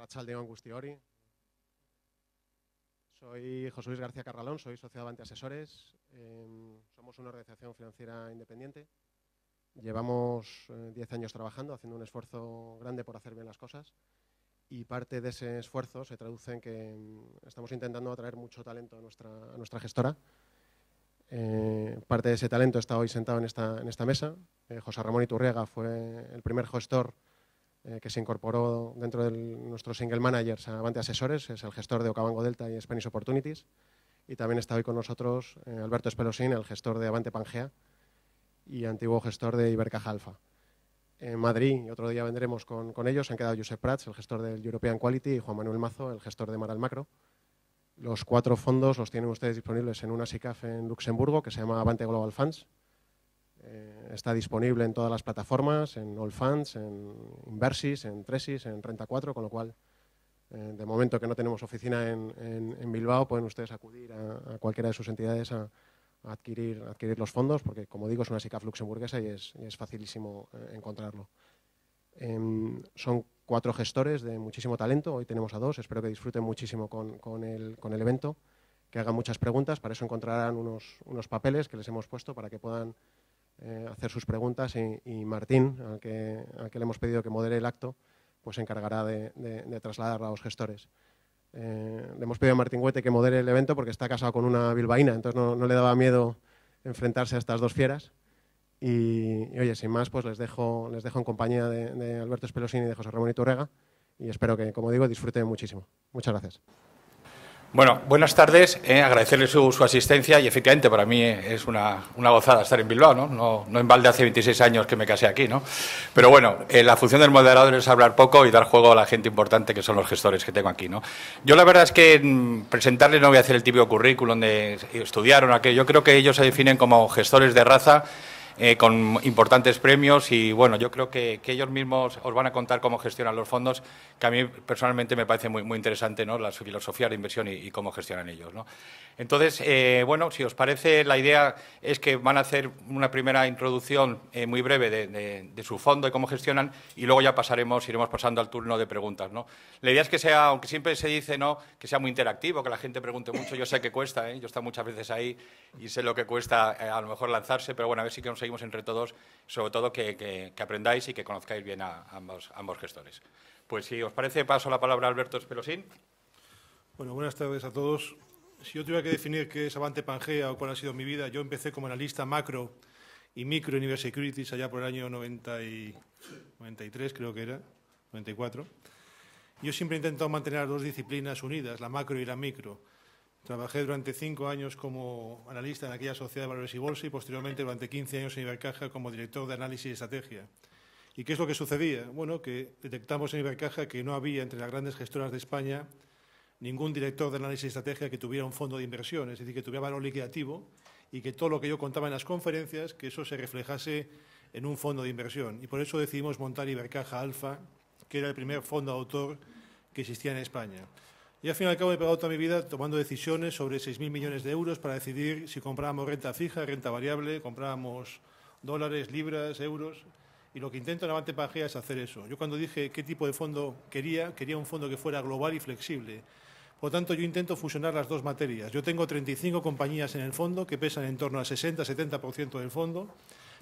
Arratsaldeon guztiori. Soy José Luis García Carralón, soy socio de Avante Asesores. Somos una organización financiera independiente. Llevamos 10 años trabajando, haciendo un esfuerzo grande por hacer bien las cosas. Y parte de ese esfuerzo se traduce en que estamos intentando atraer mucho talento a nuestra gestora. Parte de ese talento está hoy sentado en esta mesa. José Ramón Iturriaga fue el primer gestor que se incorporó dentro de nuestros single managers a Avante Asesores, es el gestor de Okavango Delta y Spanish Opportunities. Y también está hoy con nosotros Alberto Espelosín, el gestor de Avante Pangea y antiguo gestor de Ibercaja Alfa. En Madrid, y otro día vendremos con ellos, han quedado Josep Prats, el gestor del European Quality, y Juan Manuel Mazo, el gestor de Maral Macro. Los 4 fondos los tienen ustedes disponibles en una SICAF en Luxemburgo que se llama Avante Global Funds. Está disponible en todas las plataformas, en Allfunds, en Inversis, en Tresis, en Renta 4, con lo cual, de momento que no tenemos oficina en Bilbao, pueden ustedes acudir a cualquiera de sus entidades a adquirir los fondos, porque, como digo, es una SICAF luxemburguesa y es facilísimo encontrarlo. Son 4 gestores de muchísimo talento, hoy tenemos a 2, espero que disfruten muchísimo con el evento, que hagan muchas preguntas, para eso encontrarán unos papeles que les hemos puesto para que puedan hacer sus preguntas y Martín, al que le hemos pedido que modere el acto, pues se encargará de trasladarlo a los gestores. Le hemos pedido a Martín Huete que modere el evento porque está casado con una bilbaína, entonces no le daba miedo enfrentarse a estas 2 fieras. Y oye, sin más, pues les dejo en compañía de Alberto Espelosín y de José Ramón Iturriaga y espero que, como digo, disfruten muchísimo. Muchas gracias. Bueno, buenas tardes, agradecerle su asistencia y efectivamente para mí es una gozada estar en Bilbao, ¿no? No en balde hace 26 años que me casé aquí, ¿no? Pero bueno, la función del moderador es hablar poco y dar juego a la gente importante que son los gestores que tengo aquí, ¿no? Yo la verdad es que presentarles no voy a hacer el típico currículum de estudiaron aquello, yo creo que ellos se definen como gestores de raza, con importantes premios y bueno, yo creo que ellos mismos os van a contar cómo gestionan los fondos, que a mí personalmente me parece muy interesante, ¿no? La filosofía de inversión y cómo gestionan ellos, ¿no? Entonces, bueno, si os parece, la idea es que van a hacer una primera introducción muy breve de su fondo y cómo gestionan y luego ya iremos pasando al turno de preguntas, ¿no? La idea es que sea, aunque siempre se dice, ¿no?, que sea muy interactivo, que la gente pregunte mucho. Yo sé que cuesta, yo he estado muchas veces ahí y sé lo que cuesta a lo mejor lanzarse, pero bueno, a ver si conseguimos entre todos, sobre todo que aprendáis y que conozcáis bien a ambos gestores. Pues si os parece, paso la palabra a Alberto Espelosín. Bueno, buenas tardes a todos. Si yo tuviera que definir qué es Avante Pangea o cuál ha sido mi vida, yo empecé como analista macro y micro en Ibersecurities allá por el año 93, creo que era, 94. Yo siempre he intentado mantener las 2 disciplinas unidas, la macro y la micro. Trabajé durante 5 años como analista en aquella sociedad de valores y bolsa y posteriormente durante 15 años en Ibercaja como director de análisis y estrategia. ¿Y qué es lo que sucedía? Bueno, que detectamos en Ibercaja que no había entre las grandes gestoras de España ningún director de análisis y estrategia que tuviera un fondo de inversión, es decir, que tuviera valor liquidativo y que todo lo que yo contaba en las conferencias, que eso se reflejase en un fondo de inversión. Y por eso decidimos montar Ibercaja Alfa, que era el primer fondo autor que existía en España. Y al fin y al cabo he pegado toda mi vida tomando decisiones sobre 6.000 millones de euros para decidir si comprábamos renta fija, renta variable, comprábamos dólares, libras, euros. Y lo que intento en Avante Pangea es hacer eso. Yo cuando dije qué tipo de fondo quería un fondo que fuera global y flexible. Por lo tanto, yo intento fusionar las 2 materias. Yo tengo 35 compañías en el fondo que pesan en torno al 60-70% del fondo,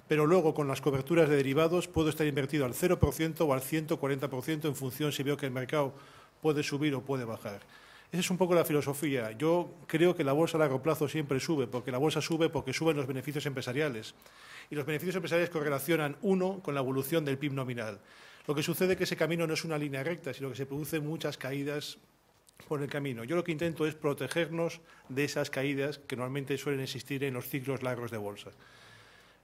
pero luego con las coberturas de derivados puedo estar invertido al 0% o al 140% en función si veo que el mercado puede subir o puede bajar. Esa es un poco la filosofía. Yo creo que la bolsa a largo plazo siempre sube, porque la bolsa sube porque suben los beneficios empresariales. Y los beneficios empresariales correlacionan, uno, con la evolución del PIB nominal. Lo que sucede es que ese camino no es una línea recta, sino que se producen muchas caídas por el camino. Yo lo que intento es protegernos de esas caídas que normalmente suelen existir en los ciclos largos de bolsa.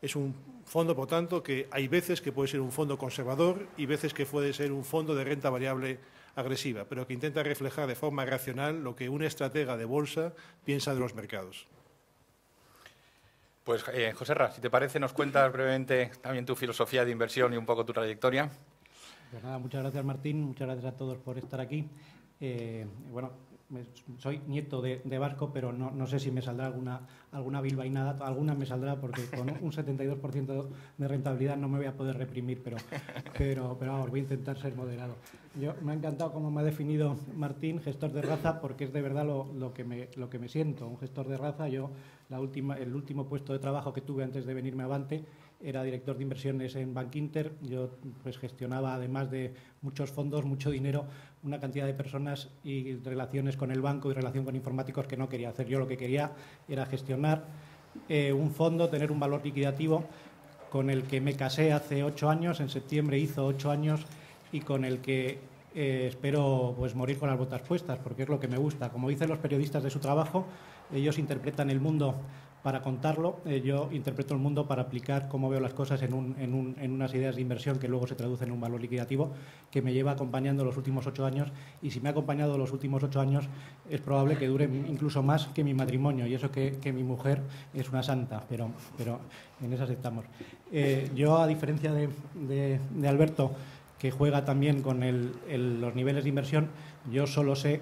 Es un fondo, por tanto, que hay veces que puede ser un fondo conservador y veces que puede ser un fondo de renta variable agresiva, pero que intenta reflejar de forma racional lo que un estratega de bolsa piensa de los mercados. Pues, José Ra, si te parece, nos cuentas brevemente también tu filosofía de inversión y un poco tu trayectoria. Pues nada, muchas gracias, Martín, muchas gracias a todos por estar aquí. Bueno, soy nieto de vasco, pero no sé si me saldrá alguna bilbainada, alguna me saldrá porque con un 72% de rentabilidad no me voy a poder reprimir, pero vamos, voy a intentar ser moderado. Me ha encantado cómo me ha definido Martín, gestor de raza, porque es de verdad lo que me siento, un gestor de raza. Yo, el último puesto de trabajo que tuve antes de venirme a Avante era director de inversiones en Bankinter. Yo pues gestionaba, además de muchos fondos, mucho dinero, una cantidad de personas y relaciones con el banco y relación con informáticos que no quería hacer. Yo lo que quería era gestionar un fondo, tener un valor liquidativo, con el que me casé hace 8 años, en septiembre hizo 8 años, y con el que espero pues morir con las botas puestas, porque es lo que me gusta. Como dicen los periodistas de su trabajo, ellos interpretan el mundo para contarlo, yo interpreto el mundo para aplicar cómo veo las cosas en unas ideas de inversión que luego se traducen en un valor liquidativo que me lleva acompañando los últimos 8 años, y si me ha acompañado los últimos 8 años es probable que dure incluso más que mi matrimonio, y eso que mi mujer es una santa, pero en esas estamos. Yo, a diferencia de Alberto, que juega también con los niveles de inversión, yo solo sé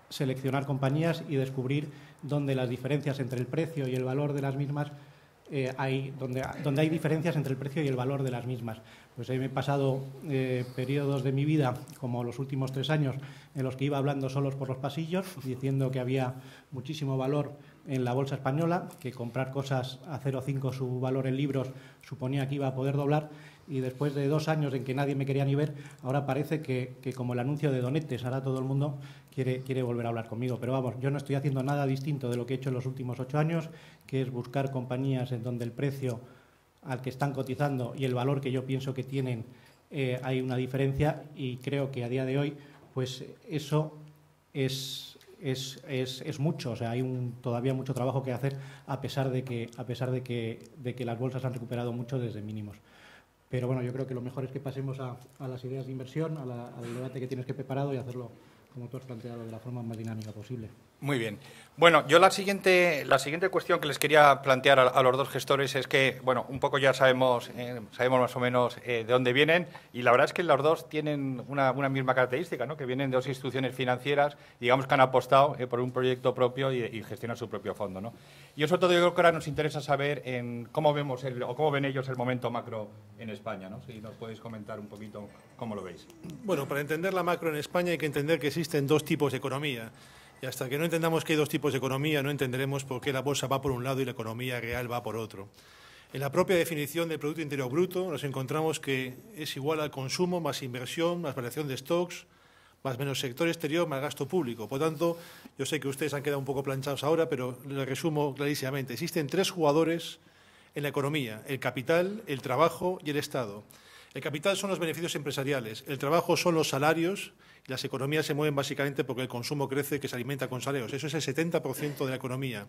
seleccionar compañías y descubrir dónde las diferencias entre el precio y el valor de las mismas donde hay diferencias entre el precio y el valor de las mismas. Pues he pasado periodos de mi vida, como los últimos 3 años, en los que iba hablando solos por los pasillos, diciendo que había muchísimo valor en la bolsa española, que comprar cosas a 0,5 su valor en libros suponía que iba a poder doblar, y después de 2 años en que nadie me quería ni ver, ahora parece que como el anuncio de Donetes, ahora todo el mundo quiere volver a hablar conmigo. Pero vamos, yo no estoy haciendo nada distinto de lo que he hecho en los últimos 8 años, que es buscar compañías en donde el precio al que están cotizando y el valor que yo pienso que tienen hay una diferencia, y creo que a día de hoy pues eso es mucho. O sea, hay todavía mucho trabajo que hacer, a pesar de que las bolsas han recuperado mucho desde mínimos. Pero bueno, yo creo que lo mejor es que pasemos a las ideas de inversión, al debate que tienes que preparado, y hacerlo, como tú has planteado, de la forma más dinámica posible. Muy bien. Bueno, yo la siguiente cuestión que les quería plantear a los dos gestores es que, bueno, un poco ya sabemos más o menos de dónde vienen, y la verdad es que los dos tienen una misma característica, ¿no? Que vienen de 2 instituciones financieras, digamos que han apostado por un proyecto propio y gestionan su propio fondo, ¿no? Y sobre todo yo creo que ahora nos interesa saber cómo vemos cómo ven ellos el momento macro en España, ¿no? Si nos podéis comentar un poquito cómo lo veis. Bueno, para entender la macro en España hay que entender que existen 2 tipos de economía. Y hasta que no entendamos que hay 2 tipos de economía, no entenderemos por qué la bolsa va por un lado y la economía real va por otro. En la propia definición del Producto Interior Bruto nos encontramos que es igual al consumo más inversión, más variación de stocks, más menos sector exterior, más gasto público. Por tanto, yo sé que ustedes han quedado un poco planchados ahora, pero les resumo clarísimamente. Existen 3 jugadores en la economía: el capital, el trabajo y el Estado. El capital son los beneficios empresariales, el trabajo son los salarios, y las economías se mueven básicamente porque el consumo crece, que se alimenta con salarios. Eso es el 70% de la economía.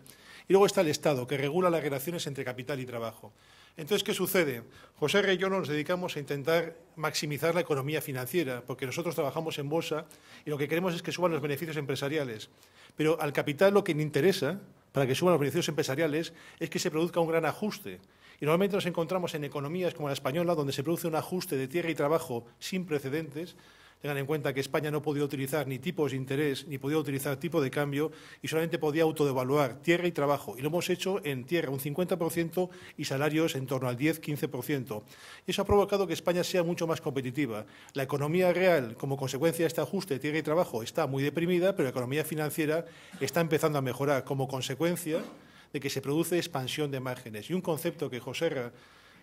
Y luego está el Estado, que regula las relaciones entre capital y trabajo. Entonces, ¿qué sucede? José R. y yo nos dedicamos a intentar maximizar la economía financiera, porque nosotros trabajamos en bolsa y lo que queremos es que suban los beneficios empresariales. Pero al capital lo que le interesa, para que suban los beneficios empresariales, es que se produzca un gran ajuste. Y normalmente nos encontramos en economías como la española, donde se produce un ajuste de tierra y trabajo sin precedentes. Tengan en cuenta que España no podía utilizar ni tipos de interés, ni podía utilizar tipo de cambio, y solamente podía autodevaluar tierra y trabajo. Y lo hemos hecho en tierra un 50% y salarios en torno al 10-15%. Y eso ha provocado que España sea mucho más competitiva. La economía real, como consecuencia de este ajuste de tierra y trabajo, está muy deprimida, pero la economía financiera está empezando a mejorar como consecuencia de que se produce expansión de márgenes. Y un concepto que José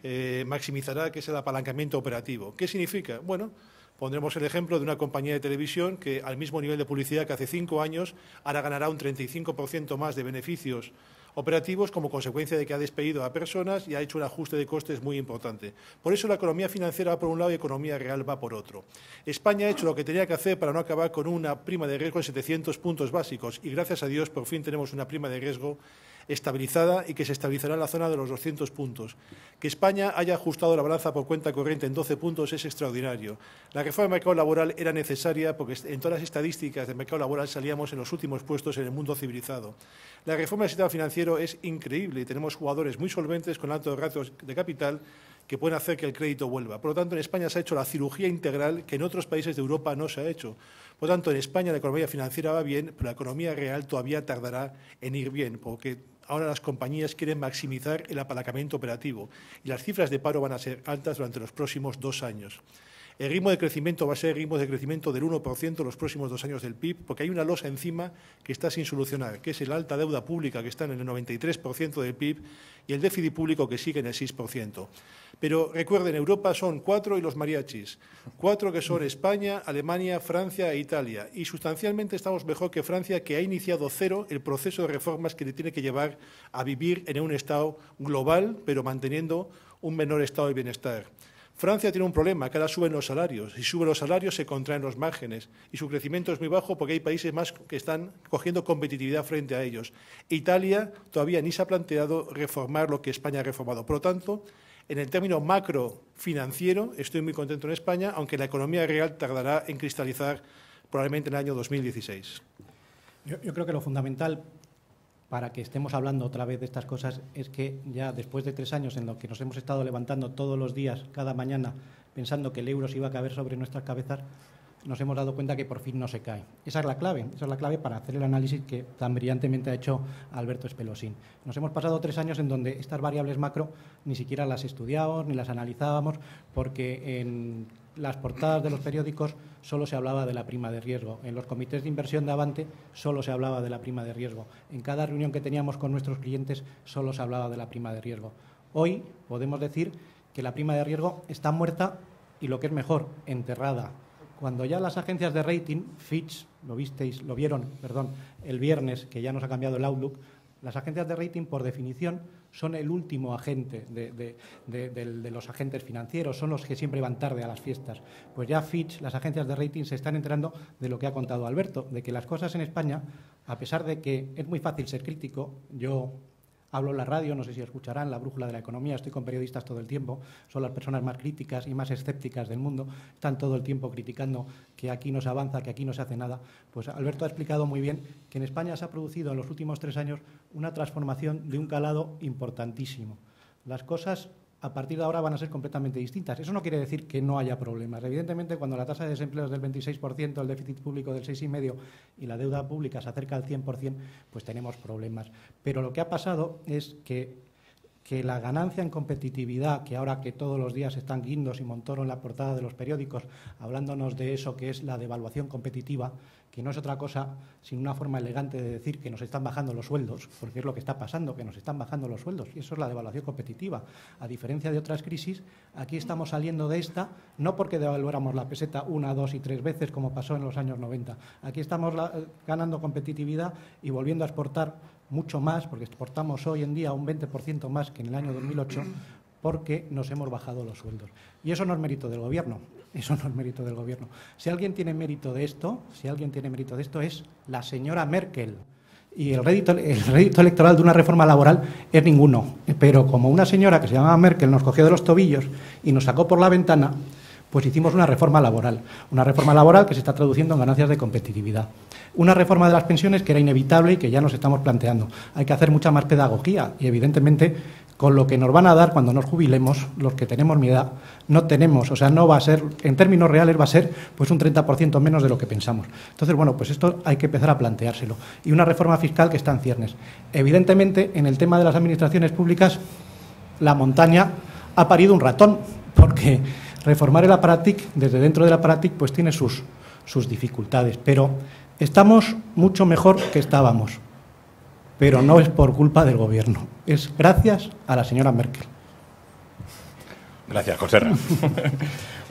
R. maximizará, que es el apalancamiento operativo. ¿Qué significa? Bueno, pondremos el ejemplo de una compañía de televisión que, al mismo nivel de publicidad que hace 5 años, ahora ganará un 35% más de beneficios operativos como consecuencia de que ha despedido a personas y ha hecho un ajuste de costes muy importante. Por eso la economía financiera va por un lado y la economía real va por otro. España ha hecho lo que tenía que hacer para no acabar con una prima de riesgo en 700 puntos básicos, y gracias a Dios por fin tenemos una prima de riesgo estabilizada y que se estabilizará en la zona de los 200 puntos. Que España haya ajustado la balanza por cuenta corriente en 12 puntos es extraordinario. La reforma del mercado laboral era necesaria porque en todas las estadísticas del mercado laboral salíamos en los últimos puestos en el mundo civilizado. La reforma del sistema financiero es increíble y tenemos jugadores muy solventes con altos ratios de capital que pueden hacer que el crédito vuelva. Por lo tanto, en España se ha hecho la cirugía integral que en otros países de Europa no se ha hecho. Por lo tanto, en España la economía financiera va bien, pero la economía real todavía tardará en ir bien, porque ahora las compañías quieren maximizar el apalancamiento operativo y las cifras de paro van a ser altas durante los próximos 2 años. El ritmo de crecimiento va a ser el ritmo de crecimiento del 1% los próximos 2 años del PIB, porque hay una losa encima que está sin solucionar, que es la alta deuda pública, que está en el 93% del PIB, y el déficit público, que sigue en el 6%. Pero recuerden, Europa son 4 y los mariachis. 4 que son España, Alemania, Francia e Italia. Y sustancialmente estamos mejor que Francia, que ha iniciado 0 el proceso de reformas que le tiene que llevar a vivir en un Estado global, pero manteniendo un menor estado de bienestar. Francia tiene un problema, que ahora suben los salarios. Si suben los salarios, se contraen los márgenes. Y su crecimiento es muy bajo porque hay países más que están cogiendo competitividad frente a ellos. Italia todavía ni se ha planteado reformar lo que España ha reformado. Por lo tanto, en el término macro financiero, estoy muy contento en España, aunque la economía real tardará en cristalizar probablemente en el año 2016. Yo creo que lo fundamental para que estemos hablando otra vez de estas cosas es que ya después de 3 años en los que nos hemos estado levantando todos los días, cada mañana, pensando que el euro se iba a caer sobre nuestras cabezas, nos hemos dado cuenta que por fin no se cae. Esa es la clave para hacer el análisis que tan brillantemente ha hecho Alberto Espelosín. Nos hemos pasado 3 años en donde estas variables macro ni siquiera las estudiábamos ni las analizábamos, porque en las portadas de los periódicos solo se hablaba de la prima de riesgo. En los comités de inversión de Avante solo se hablaba de la prima de riesgo. En cada reunión que teníamos con nuestros clientes solo se hablaba de la prima de riesgo. Hoy podemos decir que la prima de riesgo está muerta y, lo que es mejor, enterrada. Cuando ya las agencias de rating, Fitch, lo vieron el viernes, que ya nos ha cambiado el outlook, las agencias de rating, por definición, son el último agente de los agentes financieros, son los que siempre van tarde a las fiestas. Pues ya Fitch, las agencias de rating, se están enterando de lo que ha contado Alberto, de que las cosas en España, a pesar de que es muy fácil ser crítico, yo hablo en la radio, no sé si escucharán, La Brújula de la Economía, estoy con periodistas todo el tiempo, son las personas más críticas y más escépticas del mundo, están todo el tiempo criticando que aquí no se avanza, que aquí no se hace nada. Pues Alberto ha explicado muy bien que en España se ha producido en los últimos 3 años una transformación de un calado importantísimo. Las cosas a partir de ahora van a ser completamente distintas. Eso no quiere decir que no haya problemas. Evidentemente, cuando la tasa de desempleo es del 26%, el déficit público del 6,5% y la deuda pública se acerca al 100%, pues tenemos problemas. Pero lo que ha pasado es que la ganancia en competitividad, que ahora que todos los días están Guindos y Montoro en la portada de los periódicos hablándonos de eso que es la devaluación competitiva, que no es otra cosa sino una forma elegante de decir que nos están bajando los sueldos, porque es lo que está pasando, que nos están bajando los sueldos, y eso es la devaluación competitiva. A diferencia de otras crisis, aquí estamos saliendo de esta, no porque devaluáramos la peseta 1, 2 y 3 veces, como pasó en los años 90. Aquí estamos ganando competitividad y volviendo a exportar mucho más, porque exportamos hoy en día un 20% más que en el año 2008, porque nos hemos bajado los sueldos. Y eso no es mérito del Gobierno, eso no es mérito del Gobierno. Si alguien tiene mérito de esto, es la señora Merkel. Y el rédito electoral de una reforma laboral es ninguno. Pero como una señora que se llamaba Merkel nos cogió de los tobillos y nos sacó por la ventana, pues hicimos una reforma laboral que se está traduciendo en ganancias de competitividad. Una reforma de las pensiones que era inevitable y que ya nos estamos planteando. Hay que hacer mucha más pedagogía y, evidentemente, con lo que nos van a dar cuando nos jubilemos, los que tenemos mi edad, no tenemos, o sea, no va a ser, en términos reales va a ser pues un 30% menos de lo que pensamos. Entonces, bueno, pues esto hay que empezar a planteárselo. Y una reforma fiscal que está en ciernes. Evidentemente, en el tema de las administraciones públicas, la montaña ha parido un ratón, porque reformar el Aparatic, desde dentro del Aparatic, pues tiene sus dificultades, pero estamos mucho mejor que estábamos, pero no es por culpa del Gobierno, es gracias a la señora Merkel. Gracias, José Ramón.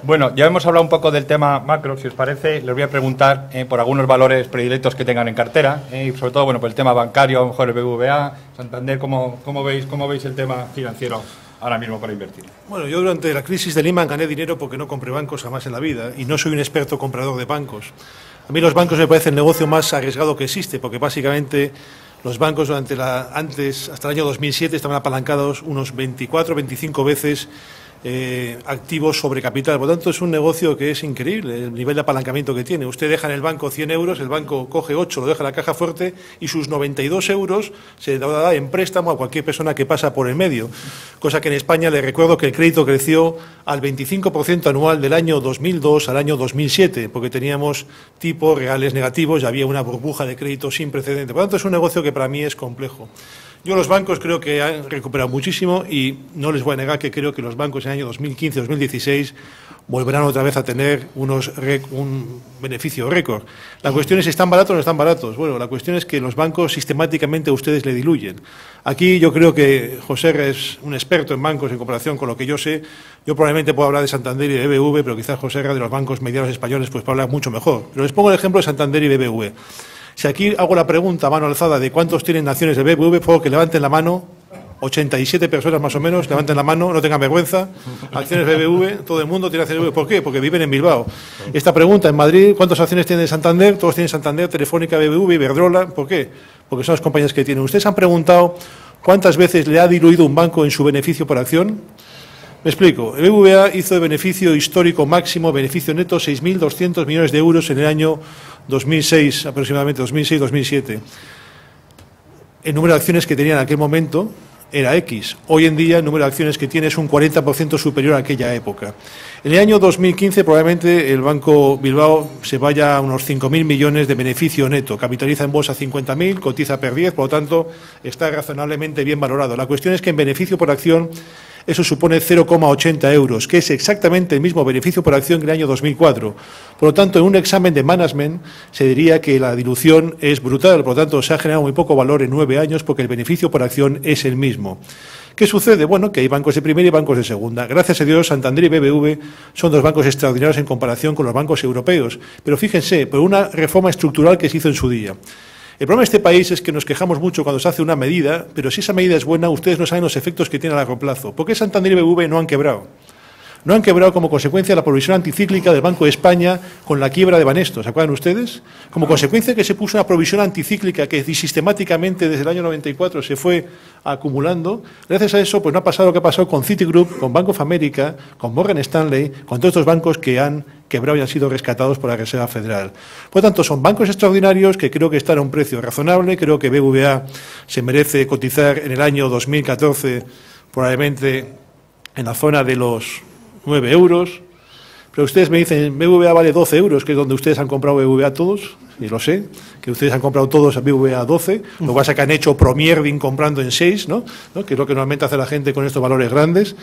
Bueno, ya hemos hablado un poco del tema macro, si os parece, les voy a preguntar por algunos valores predilectos que tengan en cartera, y sobre todo, bueno, por el tema bancario, a lo mejor el BBVA, Santander, ¿cómo veis el tema financiero ahora mismo para invertir? Bueno, yo durante la crisis de Lehman gané dinero porque no compré bancos jamás en la vida y no soy un experto comprador de bancos. A mí los bancos me parecen el negocio más arriesgado que existe, porque básicamente los bancos hasta el año 2007 estaban apalancados unos 24, 25 veces activos sobre capital. Por lo tanto, es un negocio que es increíble, el nivel de apalancamiento que tiene. Usted deja en el banco 100 euros, el banco coge 8, lo deja en la caja fuerte y sus 92 euros se da en préstamo a cualquier persona que pasa por el medio. Cosa que en España, le recuerdo que el crédito creció al 25% anual del año 2002 al año 2007, porque teníamos tipos reales negativos y había una burbuja de crédito sin precedente. Por lo tanto, es un negocio que para mí es complejo. Yo los bancos creo que han recuperado muchísimo y no les voy a negar que creo que los bancos en el año 2015-2016 volverán otra vez a tener un beneficio récord. La cuestión es si están baratos o no están baratos. Bueno, la cuestión es que los bancos sistemáticamente a ustedes le diluyen. Aquí yo creo que José R. es un experto en bancos en comparación con lo que yo sé. Yo probablemente puedo hablar de Santander y de BBV, pero quizás José R. de los bancos medianos españoles pues puede hablar mucho mejor. Pero les pongo el ejemplo de Santander y BBV. Si aquí hago la pregunta a mano alzada de cuántos tienen acciones de BBV, puedo que levanten la mano, 87 personas más o menos, levanten la mano, no tengan vergüenza. Acciones BBV, todo el mundo tiene acciones BBV. ¿Por qué? Porque viven en Bilbao. Esta pregunta, en Madrid, ¿cuántas acciones tienen de Santander? Todos tienen Santander, Telefónica, BBV, Iberdrola. ¿Por qué? Porque son las compañías que tienen. ¿Ustedes han preguntado cuántas veces le ha diluido un banco en su beneficio por acción? Me explico. El BBVA hizo de beneficio histórico máximo, beneficio neto, 6.200 millones de euros en el año 2006, aproximadamente 2006-2007. El número de acciones que tenía en aquel momento era X. Hoy en día el número de acciones que tiene es un 40% superior a aquella época. En el año 2015 probablemente el Banco Bilbao se vaya a unos 5.000 millones de beneficio neto. Capitaliza en bolsa 50.000, cotiza per 10, por lo tanto está razonablemente bien valorado. La cuestión es que en beneficio por acción eso supone 0,80 euros, que es exactamente el mismo beneficio por acción que en el año 2004. Por lo tanto, en un examen de management se diría que la dilución es brutal. Por lo tanto, se ha generado muy poco valor en 9 años porque el beneficio por acción es el mismo. ¿Qué sucede? Bueno, que hay bancos de primera y bancos de segunda. Gracias a Dios, Santander y BBV son dos bancos extraordinarios en comparación con los bancos europeos. Pero fíjense, por una reforma estructural que se hizo en su día. El problema de este país es que nos quejamos mucho cuando se hace una medida, pero si esa medida es buena, ustedes no saben los efectos que tiene a largo plazo. ¿Por qué Santander y BBV no han quebrado? No han quebrado como consecuencia de la provisión anticíclica del Banco de España con la quiebra de Banesto. ¿Se acuerdan ustedes? Como consecuencia de que se puso una provisión anticíclica que sistemáticamente desde el año 94 se fue acumulando, gracias a eso pues no ha pasado lo que ha pasado con Citigroup, con Bank of America, con Morgan Stanley, con todos estos bancos que han quebrado y han sido rescatados por la Reserva Federal. Por lo tanto, son bancos extraordinarios que creo que están a un precio razonable. Creo que BBVA se merece cotizar en el año 2014 probablemente en la zona de los 9 euros. Pero ustedes me dicen, BBVA vale 12 euros, que es donde ustedes han comprado BBVA todos, y lo sé, que ustedes han comprado todos a BBVA a 12, lo que pasa es que han hecho promierving comprando en 6, ¿no? Que es lo que normalmente hace la gente con estos valores grandes.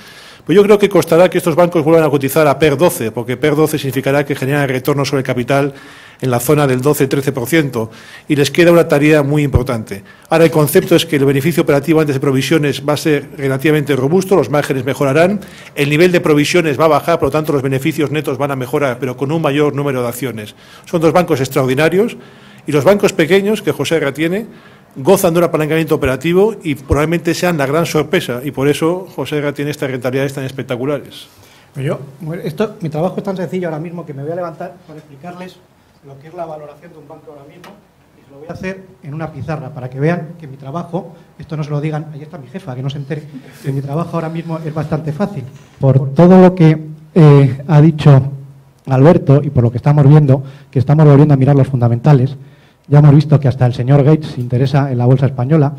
Pues yo creo que costará que estos bancos vuelvan a cotizar a PER 12, porque PER 12 significará que generan retorno sobre el capital en la zona del 12-13%, y les queda una tarea muy importante. Ahora el concepto es que el beneficio operativo antes de provisiones va a ser relativamente robusto, los márgenes mejorarán, el nivel de provisiones va a bajar, por lo tanto los beneficios netos van a mejorar, pero con un mayor número de acciones. Son dos bancos extraordinarios, y los bancos pequeños que José R. tiene gozan de un apalancamiento operativo y probablemente sean la gran sorpresa, y por eso José R. tiene estas rentabilidades tan espectaculares. Mi trabajo es tan sencillo ahora mismo que me voy a levantar para explicarles lo que es la valoración de un banco ahora mismo, y se lo voy a hacer en una pizarra para que vean que mi trabajo, esto no se lo digan, ahí está mi jefa, que no se entere, que mi trabajo ahora mismo es bastante fácil. Por todo lo que ha dicho Alberto y por lo que estamos viendo, que estamos volviendo a mirar los fundamentales, ya hemos visto que hasta el señor Gates se interesa en la bolsa española,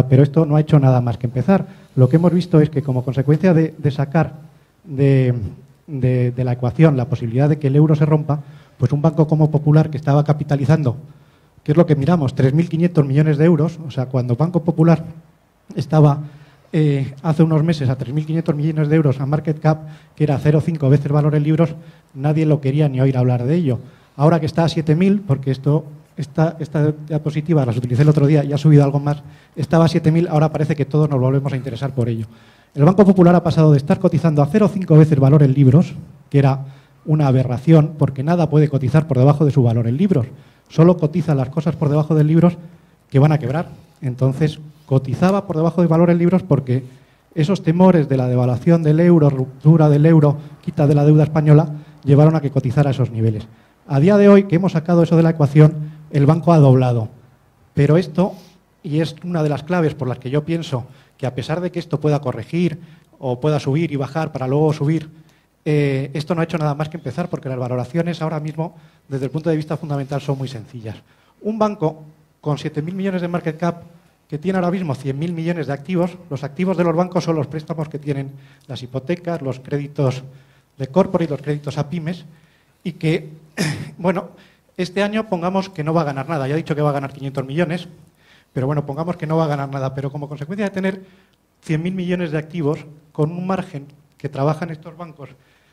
pero esto no ha hecho nada más que empezar. Lo que hemos visto es que como consecuencia de sacar de la ecuación la posibilidad de que el euro se rompa, pues un banco como Popular, que estaba capitalizando, ¿qué es lo que miramos? 3.500 millones de euros. O sea, cuando Banco Popular estaba hace unos meses a 3.500 millones de euros a market cap, que era 0,5 veces valor en libros, nadie lo quería ni oír hablar de ello. Ahora que está a 7.000, porque esta diapositiva las utilicé el otro día y ha subido algo más, estaba a 7.000, ahora parece que todos nos volvemos a interesar por ello. El Banco Popular ha pasado de estar cotizando a 0,5 veces valor en libros, que era una aberración, porque nada puede cotizar por debajo de su valor en libros. Solo cotiza las cosas por debajo de libros que van a quebrar. Entonces, cotizaba por debajo de valor en libros porque esos temores de la devaluación del euro, ruptura del euro, quita de la deuda española, llevaron a que cotizara a esos niveles. A día de hoy, que hemos sacado eso de la ecuación, el banco ha doblado. Pero esto, y es una de las claves por las que yo pienso que a pesar de que esto pueda corregir o pueda subir y bajar para luego subir, esto no ha hecho nada más que empezar, porque las valoraciones ahora mismo, desde el punto de vista fundamental, son muy sencillas. Un banco con 7.000 millones de market cap, que tiene ahora mismo 100.000 millones de activos, los activos de los bancos son los préstamos que tienen las hipotecas, los créditos de corporate, los créditos a pymes, y que, bueno, este año pongamos que no va a ganar nada. Ya he dicho que va a ganar 500 millones, pero bueno, pongamos que no va a ganar nada. Pero como consecuencia de tener 100.000 millones de activos, con un margen que trabajan estos bancos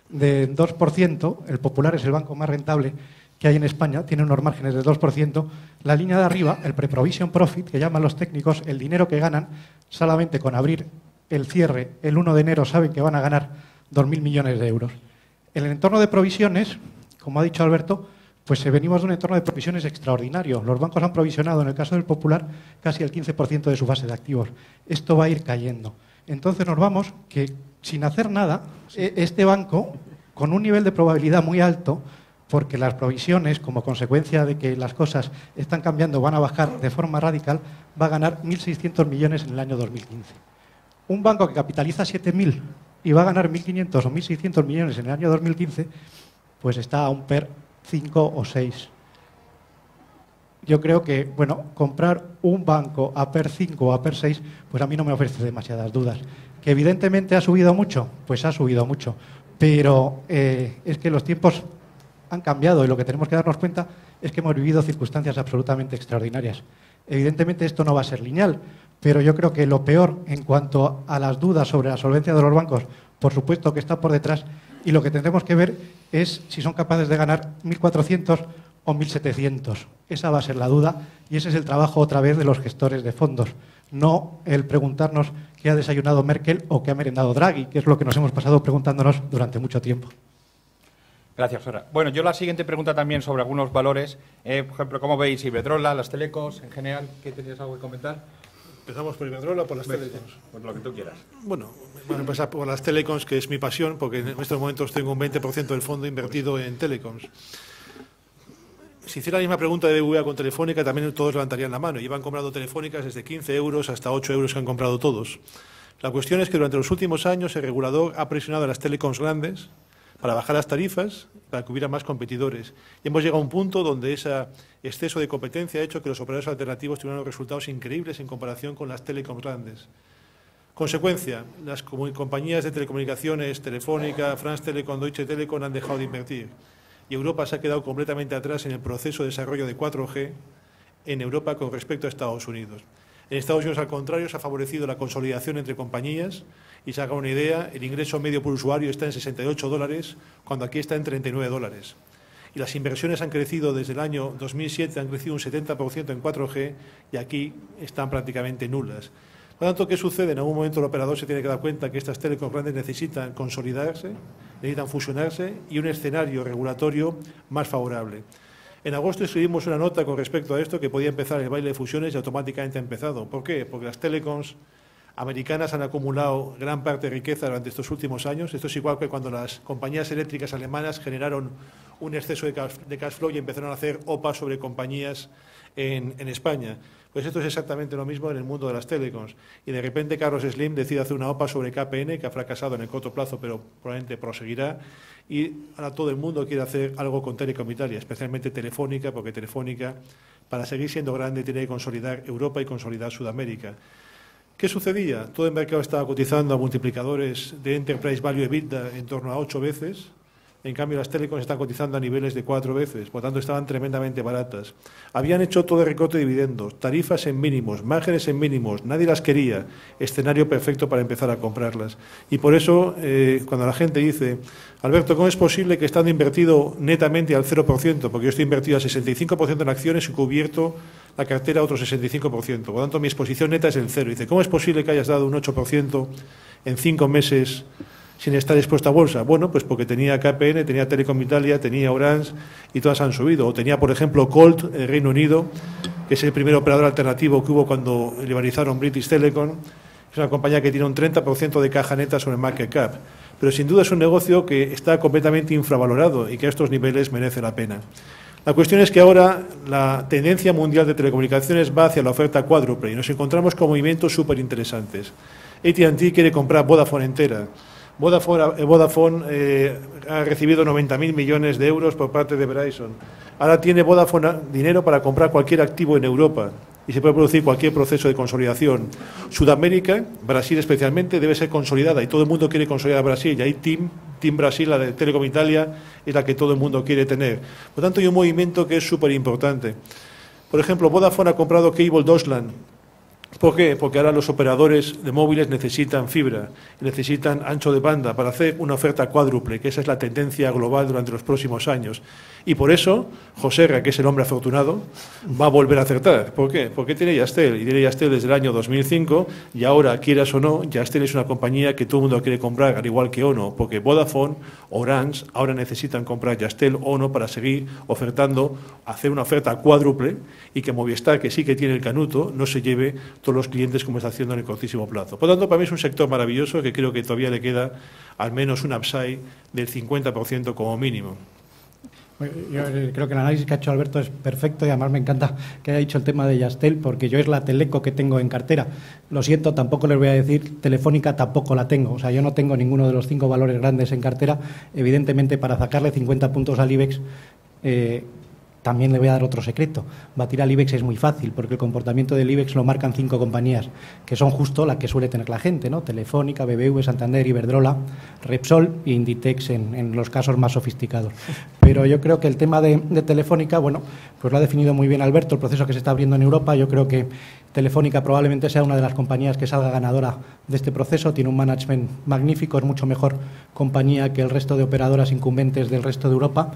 de 2%, el Popular es el banco más rentable que hay en España, tiene unos márgenes de 2%, la línea de arriba, el pre-provision profit, que llaman los técnicos, el dinero que ganan, solamente con abrir el cierre el 1 de enero saben que van a ganar 2.000 millones de euros. En el entorno de provisiones, como ha dicho Alberto, pues venimos de un entorno de provisiones extraordinario. Los bancos han provisionado, en el caso del Popular, casi el 15% de su base de activos. Esto va a ir cayendo. Entonces nos vamos que, sin hacer nada, este banco, con un nivel de probabilidad muy alto, porque las provisiones, como consecuencia de que las cosas están cambiando, van a bajar de forma radical, va a ganar 1.600 millones en el año 2015. Un banco que capitaliza 7.000 y va a ganar 1.500 o 1.600 millones en el año 2015, pues está a un PER 5 o 6. Yo creo que, bueno, comprar un banco a PER 5 o a PER 6, pues a mí no me ofrece demasiadas dudas. ¿Que evidentemente ha subido mucho? Pues ha subido mucho. Pero es que los tiempos han cambiado y lo que tenemos que darnos cuenta es que hemos vivido circunstancias absolutamente extraordinarias. Evidentemente esto no va a ser lineal, pero yo creo que lo peor en cuanto a las dudas sobre la solvencia de los bancos, por supuesto que está por detrás, y lo que tendremos que ver es si son capaces de ganar 1.400 o 1.700. Esa va a ser la duda y ese es el trabajo otra vez de los gestores de fondos, no el preguntarnos qué ha desayunado Merkel o qué ha merendado Draghi, que es lo que nos hemos pasado preguntándonos durante mucho tiempo. Gracias, Sora. Bueno, yo la siguiente pregunta también sobre algunos valores. Por ejemplo, ¿cómo veis Iberdrola, las telecos en general? ¿Qué tenías algo que comentar? ¿Empezamos por Iberdrola o por las telecoms? Por lo que tú quieras. Bueno, vamos a empezar por las telecoms, que es mi pasión, porque en estos momentos tengo un 20% del fondo invertido en telecoms. Si hiciera la misma pregunta de BBVA con Telefónica, también todos levantarían la mano. Llevan comprando telefónicas desde 15 euros hasta 8 euros que han comprado todos. La cuestión es que durante los últimos años el regulador ha presionado a las telecoms grandes para bajar las tarifas, para que hubiera más competidores. Y hemos llegado a un punto donde ese exceso de competencia ha hecho que los operadores alternativos tuvieran unos resultados increíbles en comparación con las telecoms grandes. Consecuencia, las compañías de telecomunicaciones, Telefónica, France Telecom, Deutsche Telekom, han dejado de invertir. Y Europa se ha quedado completamente atrás en el proceso de desarrollo de 4G en Europa con respecto a Estados Unidos. En Estados Unidos, al contrario, se ha favorecido la consolidación entre compañías y se haga una idea, el ingreso medio por usuario está en $68, cuando aquí está en $39. Y las inversiones han crecido desde el año 2007, han crecido un 70% en 4G y aquí están prácticamente nulas. Por lo tanto, ¿qué sucede? En algún momento el operador se tiene que dar cuenta que estas telecoms grandes necesitan consolidarse, necesitan fusionarse y un escenario regulatorio más favorable. En agosto escribimos una nota con respecto a esto que podía empezar el baile de fusiones y automáticamente ha empezado. ¿Por qué? Porque las telecoms americanas han acumulado gran parte de riqueza durante estos últimos años. Esto es igual que cuando las compañías eléctricas alemanas generaron un exceso de cash flow y empezaron a hacer OPA sobre compañías en España. Pues esto es exactamente lo mismo en el mundo de las telecoms. Y de repente Carlos Slim decide hacer una OPA sobre KPN, que ha fracasado en el corto plazo, pero probablemente proseguirá. Y ahora todo el mundo quiere hacer algo con Telecom Italia, especialmente Telefónica, porque Telefónica, para seguir siendo grande, tiene que consolidar Europa y consolidar Sudamérica. ¿Qué sucedía? Todo el mercado estaba cotizando a multiplicadores de Enterprise Value EBITDA en torno a 8 veces. En cambio, las telecoms están cotizando a niveles de 4 veces, por lo tanto estaban tremendamente baratas. Habían hecho todo el recorte de dividendos, tarifas en mínimos, márgenes en mínimos, nadie las quería, escenario perfecto para empezar a comprarlas. Y por eso, cuando la gente dice, Alberto, ¿cómo es posible que estando invertido netamente al 0%? Porque yo estoy invertido al 65% en acciones y cubierto la cartera a otro 65%. Por lo tanto, mi exposición neta es el 0. Dice, ¿cómo es posible que hayas dado un 8% en 5 meses sin estar expuesto a bolsa? Bueno, pues porque tenía KPN, tenía Telecom Italia, tenía Orange y todas han subido. O tenía, por ejemplo, Colt, el Reino Unido, que es el primer operador alternativo que hubo cuando liberalizaron British Telecom. Es una compañía que tiene un 30% de caja neta sobre el market cap. Pero sin duda es un negocio que está completamente infravalorado y que a estos niveles merece la pena. La cuestión es que ahora la tendencia mundial de telecomunicaciones va hacia la oferta cuádruple y nos encontramos con movimientos súper interesantes. AT&T quiere comprar Vodafone entera. Vodafone ha recibido 90.000 millones de euros por parte de Verizon. Ahora tiene Vodafone dinero para comprar cualquier activo en Europa y se puede producir cualquier proceso de consolidación. Sudamérica, Brasil especialmente, debe ser consolidada y todo el mundo quiere consolidar a Brasil. Y ahí Team Brasil, la de Telecom Italia, es la que todo el mundo quiere tener. Por lo tanto, hay un movimiento que es súper importante. Por ejemplo, Vodafone ha comprado Cable Deutschland. ¿Por qué? Porque ahora los operadores de móviles necesitan fibra, necesitan ancho de banda para hacer una oferta cuádruple, que esa es la tendencia global durante los próximos años. Y por eso, Joserra, que es el hombre afortunado, va a volver a acertar. ¿Por qué? Porque tiene Yastel, y tiene Yastel desde el año 2005, y ahora, quieras o no, Yastel es una compañía que todo el mundo quiere comprar, al igual que Ono, porque Vodafone, Orange, ahora necesitan comprar Yastel, Ono, para seguir ofertando, hacer una oferta cuádruple, y que Movistar, que sí que tiene el canuto, no se lleve todos los clientes como está haciendo en el cortísimo plazo. Por lo tanto, para mí es un sector maravilloso que creo que todavía le queda al menos un upside del 50% como mínimo. Yo creo que el análisis que ha hecho Alberto es perfecto y además me encanta que haya dicho el tema de Yastel porque yo es la Teleco que tengo en cartera. Lo siento, tampoco les voy a decir, Telefónica tampoco la tengo. O sea, yo no tengo ninguno de los 5 valores grandes en cartera. Evidentemente, para sacarle 50 puntos al IBEX, también le voy a dar otro secreto. Batir al IBEX es muy fácil porque el comportamiento del IBEX lo marcan 5 compañías que son justo las que suele tener la gente, ¿no? Telefónica, BBV, Santander, Iberdrola, Repsol e Inditex en los casos más sofisticados. Pero yo creo que el tema de Telefónica, bueno, pues lo ha definido muy bien Alberto, el proceso que se está abriendo en Europa. Yo creo que Telefónica probablemente sea una de las compañías que salga ganadora de este proceso. Tiene un management magnífico, es mucho mejor compañía que el resto de operadoras incumbentes del resto de Europa.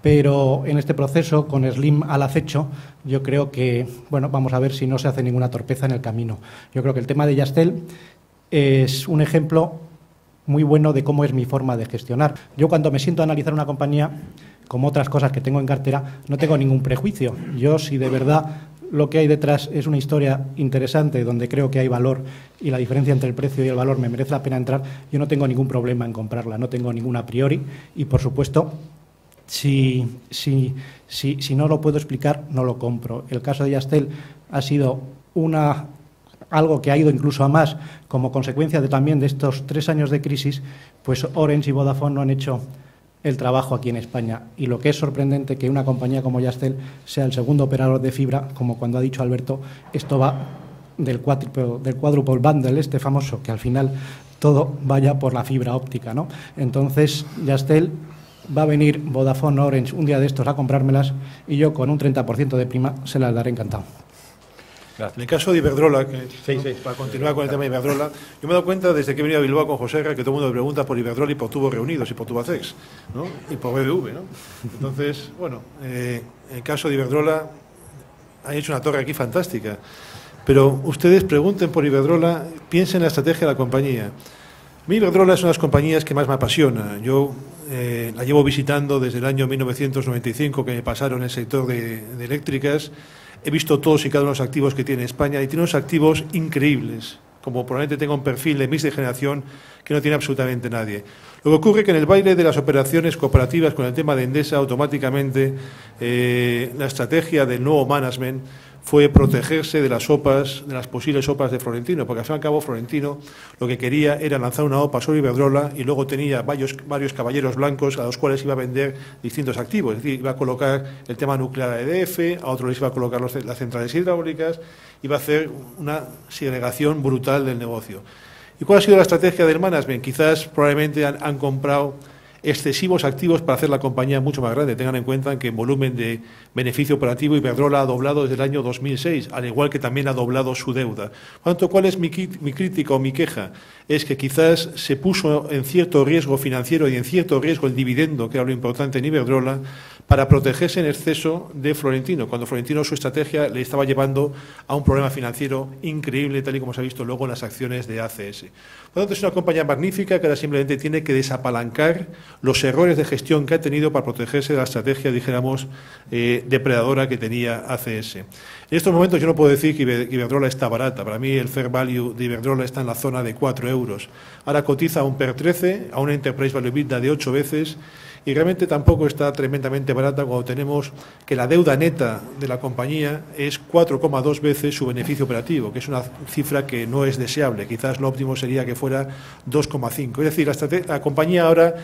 Pero en este proceso, con Slim al acecho, yo creo que, bueno, vamos a ver si no se hace ninguna torpeza en el camino. Yo creo que el tema de Yastel es un ejemplo muy bueno de cómo es mi forma de gestionar. Yo cuando me siento a analizar una compañía, como otras cosas que tengo en cartera, no tengo ningún prejuicio. Yo, si de verdad lo que hay detrás es una historia interesante, donde creo que hay valor y la diferencia entre el precio y el valor me merece la pena entrar, yo no tengo ningún problema en comprarla, no tengo ningún a priori y, por supuesto, si no lo puedo explicar, no lo compro. El caso de Yastel ha sido algo que ha ido incluso a más como consecuencia también de estos 3 años de crisis, pues Orange y Vodafone no han hecho el trabajo aquí en España. Y lo que es sorprendente que una compañía como Yastel sea el segundo operador de fibra, como cuando ha dicho Alberto, esto va del quadruple bundle este famoso, que al final todo vaya por la fibra óptica, ¿no? Entonces, Yastel, va a venir Vodafone, Orange, un día de estos a comprármelas y yo con un 30% de prima se las daré encantado. Gracias. En el caso de Iberdrola, para continuar con el tema de Iberdrola, yo me he dado cuenta desde que he venido a Bilbao con Joserra que todo el mundo me pregunta por Iberdrola y por Tubos Reunidos y por Tubacex, ¿no? Y por BBV, ¿no? Entonces, bueno, en el caso de Iberdrola han hecho una torre aquí fantástica, pero ustedes pregunten por Iberdrola, piensen en la estrategia de la compañía. Iberdrola es una de las compañías que más me apasiona. Yo la llevo visitando desde el año 1995, que me pasaron en el sector de eléctricas. He visto todos y cada uno de los activos que tiene España y tiene unos activos increíbles, como probablemente tenga un perfil de mix de generación que no tiene absolutamente nadie. Lo que ocurre es que en el baile de las operaciones cooperativas con el tema de Endesa, automáticamente la estrategia del nuevo management fue protegerse de las OPAs, de las posibles OPAs de Florentino, porque al fin y al cabo Florentino lo que quería era lanzar una OPA sobre Iberdrola y luego tenía varios caballeros blancos a los cuales iba a vender distintos activos, es decir, iba a colocar el tema nuclear a EDF, a otros les iba a colocar las centrales hidráulicas, iba a hacer una segregación brutal del negocio. ¿Y cuál ha sido la estrategia del management? Quizás probablemente han comprado excesivos activos para hacer la compañía mucho más grande. Tengan en cuenta que en volumen de beneficio operativo Iberdrola ha doblado desde el año 2006, al igual que también ha doblado su deuda. Por tanto, ¿cuál es mi crítica o mi queja? Es que quizás se puso en cierto riesgo financiero y en cierto riesgo el dividendo, que era lo importante en Iberdrola, para protegerse en exceso de Florentino, cuando Florentino su estrategia le estaba llevando a un problema financiero increíble, tal y como se ha visto luego en las acciones de ACS. Por lo tanto, es una compañía magnífica que ahora simplemente tiene que desapalancar los errores de gestión que ha tenido para protegerse de la estrategia, dijéramos, depredadora que tenía ACS. En estos momentos yo no puedo decir que Iberdrola está barata. Para mí el fair value de Iberdrola está en la zona de 4 euros. Ahora cotiza a un PER 13, a un Enterprise Value EBITDA de 8 veces, y realmente tampoco está tremendamente barata cuando tenemos que la deuda neta de la compañía es 4,2 veces su beneficio operativo, que es una cifra que no es deseable. Quizás lo óptimo sería que fuera 2,5. Es decir, la compañía ahora